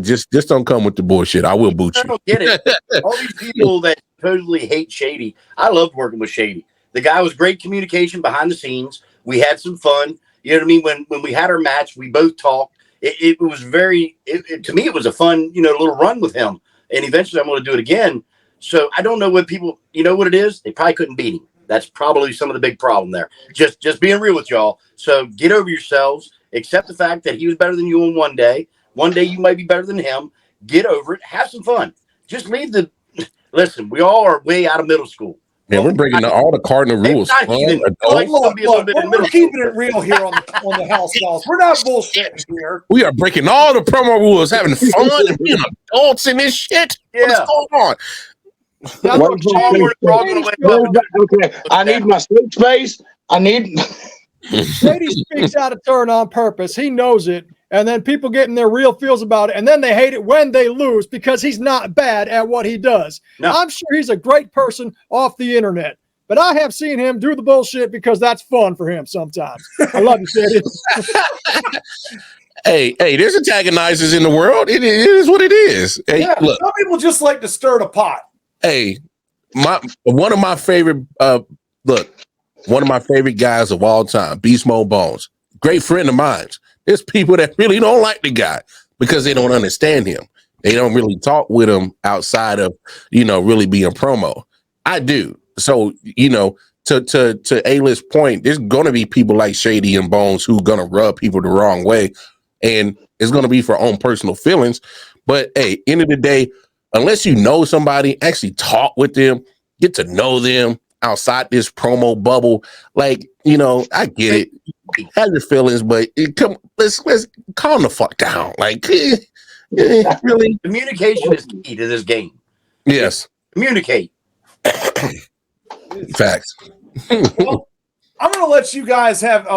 just don't come with the bullshit. I will boot I you. don't get it. All these people that supposedly hate Shady. I loved working with Shady. The guy was great communication behind the scenes. We had some fun. You know what I mean? When we had our match, we both talked. It was very, to me, it was a fun, you know, little run with him. And eventually I'm going to do it again. So I don't know what people, you know what it is? They probably couldn't beat him. That's probably some of the big problem there. Just being real with y'all. So get over yourselves. Accept the fact that he was better than you on one day. One day you might be better than him. Get over it. Have some fun. Just leave the, listen, we all are way out of middle school. Man, we're breaking all the cardinal rules. Not even, like, Look, be a little bit in we're middle keeping school. it real here on the house calls. We're not bullshitting here. We are breaking all the promo rules, having fun and being adults in this shit. Yeah. What's going on? Now, look, Okay, I need my safe space. I need. Shady speaks out of turn on purpose. He knows it. And then people get in their real feels about it. And then they hate it when they lose because he's not bad at what he does. No. I'm sure he's a great person off the internet. But I have seen him do the bullshit because that's fun for him sometimes. I love you, Shady. Hey, there's antagonizers in the world. It is what it is. Hey, Yeah, look. some people just like to stir the pot. Hey, one of my favorite guys of all time, Beast Mode Bones, great friend of mine. There's people that really don't like the guy because they don't understand him. They don't really talk with him outside of, you know, really being promo. I do. So, you know, to A-list point, there's going to be people like Shady and Bones who going to rub people the wrong way. And it's going to be for own personal feelings. But hey, end of the day, unless you know somebody, actually talk with them, get to know them outside this promo bubble. Like, you know, I get it. Have your feelings, but let's calm the fuck down. Like, really? Communication is key to this game. Yes. Communicate. Facts. Well, I'm going to let you guys have,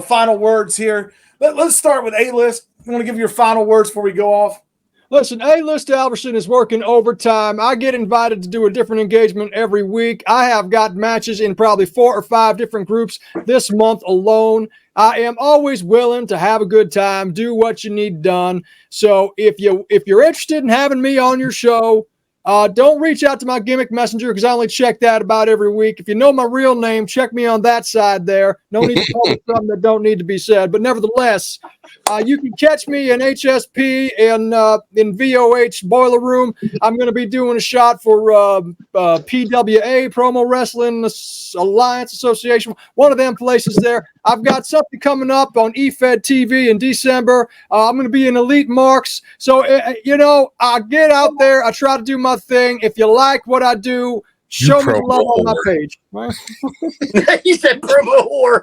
final words here. Let's start with A-List. You want to give your final words before we go off? Listen, A-List Alverson is working overtime. I get invited to do a different engagement every week. I have got matches in probably 4 or 5 different groups this month alone. I am always willing to have a good time, do what you need done. So if you're interested in having me on your show, don't reach out to my gimmick messenger because I only check that about every week. If you know my real name, check me on that side there. No need to publish something that don't need to be said. But nevertheless, you can catch me in HSP and in VOH Boiler Room. I'm going to be doing a shot for PWA, Promo Wrestling Alliance Association, one of them places there. I've got something coming up on EFED TV in December. I'm going to be in Elite Marks. So, I get out there. I try to do my thing. If you like what I do, show me the love on my page. He said promo whore.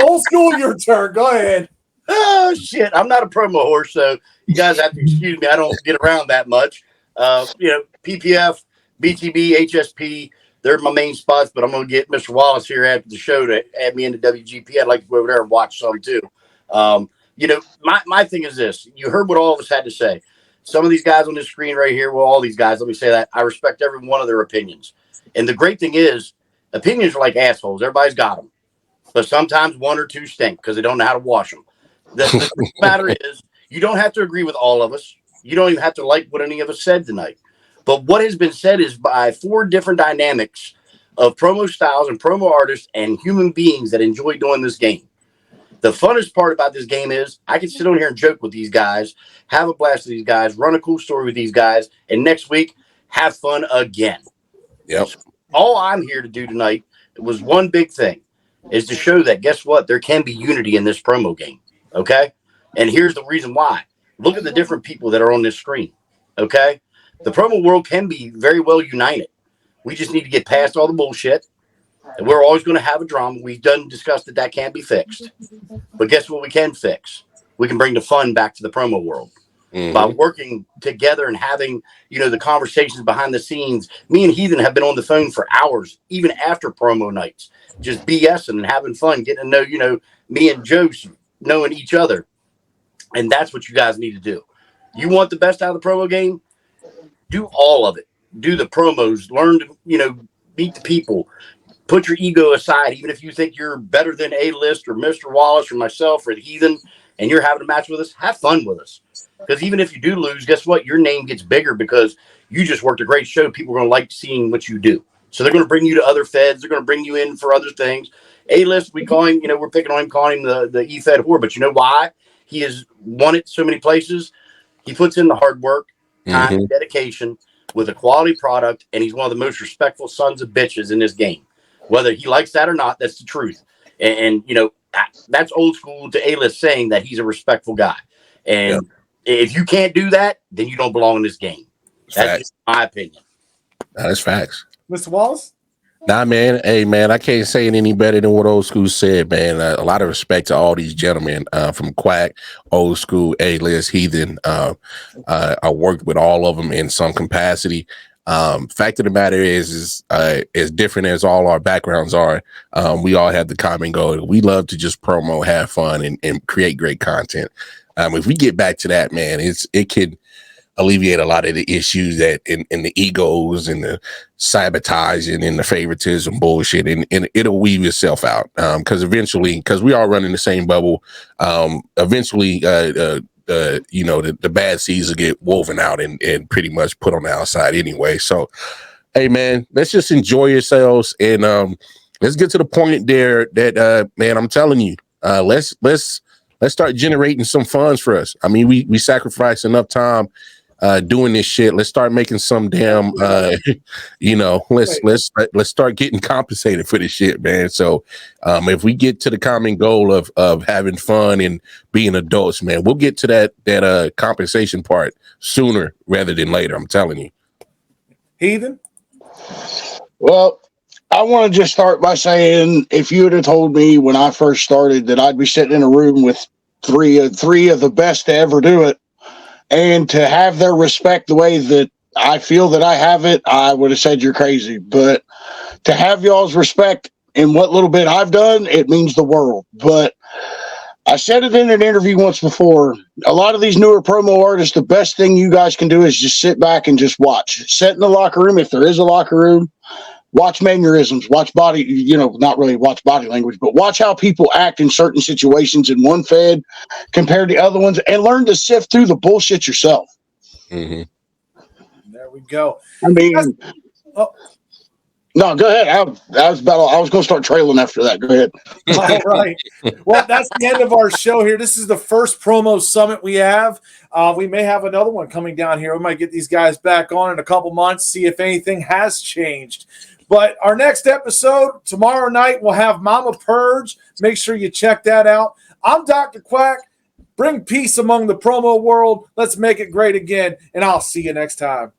Old school, your turn. Go ahead. Oh, shit. I'm not a promo whore, so you guys have to excuse me. I don't get around that much. PPF, BTB, HSP, they're my main spots, but I'm going to get Mr. Wallace here after the show to add me into WGP. I'd like to go over there and watch some too. My thing is this. You heard what all of us had to say. Some of these guys on this screen right here, well, all these guys, let me say that. I respect every one of their opinions. And the great thing is, opinions are like assholes. Everybody's got them. But sometimes 1 or 2 stink because they don't know how to wash them. The matter is, you don't have to agree with all of us. You don't even have to like what any of us said tonight. But what has been said is by 4 different dynamics of promo styles and promo artists and human beings that enjoy doing this game. The funnest part about this game is I can sit on here and joke with these guys, have a blast with these guys, run a cool story with these guys, and next week, have fun again. Yep. So all I'm here to do tonight was one big thing, is to show that, guess what? There can be unity in this promo game, okay? And here's the reason why. Look at the different people that are on this screen, okay? The promo world can be very well united. We just need to get past all the bullshit. And we're always going to have a drama. We've discussed that can't be fixed. But guess what we can fix? We can bring the fun back to the promo world. By working together and having, the conversations behind the scenes. Me and Heathen have been on the phone for hours, even after promo nights, just BSing and having fun, getting to know, me and Joe knowing each other. And that's what you guys need to do. You want the best out of the promo game? Do all of it. Do the promos. Learn to, meet the people. Put your ego aside. Even if you think you're better than A-List or Mr. Wallace or myself or the Heathen, and you're having a match with us, have fun with us. Because even if you do lose, guess what? Your name gets bigger because you just worked a great show. People are going to like seeing what you do. So they're going to bring you to other feds. They're going to bring you in for other things. A-List, we call him, we're picking on him, calling him the E-Fed whore. But you know why? He has won it so many places. He puts in the hard work, time, and dedication with a quality product, and he's one of the most respectful sons of bitches in this game. Whether he likes that or not, that's the truth. And that's old school to A-List saying that he's a respectful guy. And if you can't do that, then you don't belong in this game. That's just my opinion. That's facts. Mr. Wallace? Nah, man. Hey, man, I can't say it any better than what Old School said, man. A lot of respect to all these gentlemen from Quack, Old School, A-List, Heathen. I worked with all of them in some capacity. Fact of the matter is as different as all our backgrounds are, we all have the common goal. We love to just promo, have fun, and create great content. If we get back to that, man, it can alleviate a lot of the issues that in the egos and the sabotaging and the favoritism bullshit, and it'll weave itself out. Because we all run in the same bubble, eventually the bad seeds will get woven out and pretty much put on the outside anyway. So, hey, man, let's just enjoy yourselves and let's get to the point there that man, I'm telling you, let's start generating some funds for us. I mean, we sacrifice enough time doing this shit. Let's start making some damn let's start getting compensated for this shit, man. So if we get to the common goal of having fun and being adults, man, we'll get to that compensation part sooner rather than later. I'm telling you. Heathen? Well, I want to just start by saying, if you would have told me when I first started that I'd be sitting in a room with three of the best to ever do it, and to have their respect the way that I feel that I have it, I would have said you're crazy. But to have y'all's respect in what little bit I've done, it means the world. But I said it in an interview once before. A lot of these newer promo artists, the best thing you guys can do is just sit back and just watch. Sit in the locker room, if there is a locker room. Watch mannerisms, watch body, not really watch body language, but watch how people act in certain situations in one fed compared to other ones, and learn to sift through the bullshit yourself. Mm-hmm. There we go. I mean, no, go ahead. I was going to start trailing after that. Go ahead. All right. Well, that's the end of our show here. This is the first promo summit we have. We may have another one coming down here. We might get these guys back on in a couple months, see if anything has changed. But our next episode, tomorrow night, we'll have Mama Purge. Make sure you check that out. I'm Dr. Quack. Bring peace among the promo world. Let's make it great again, and I'll see you next time.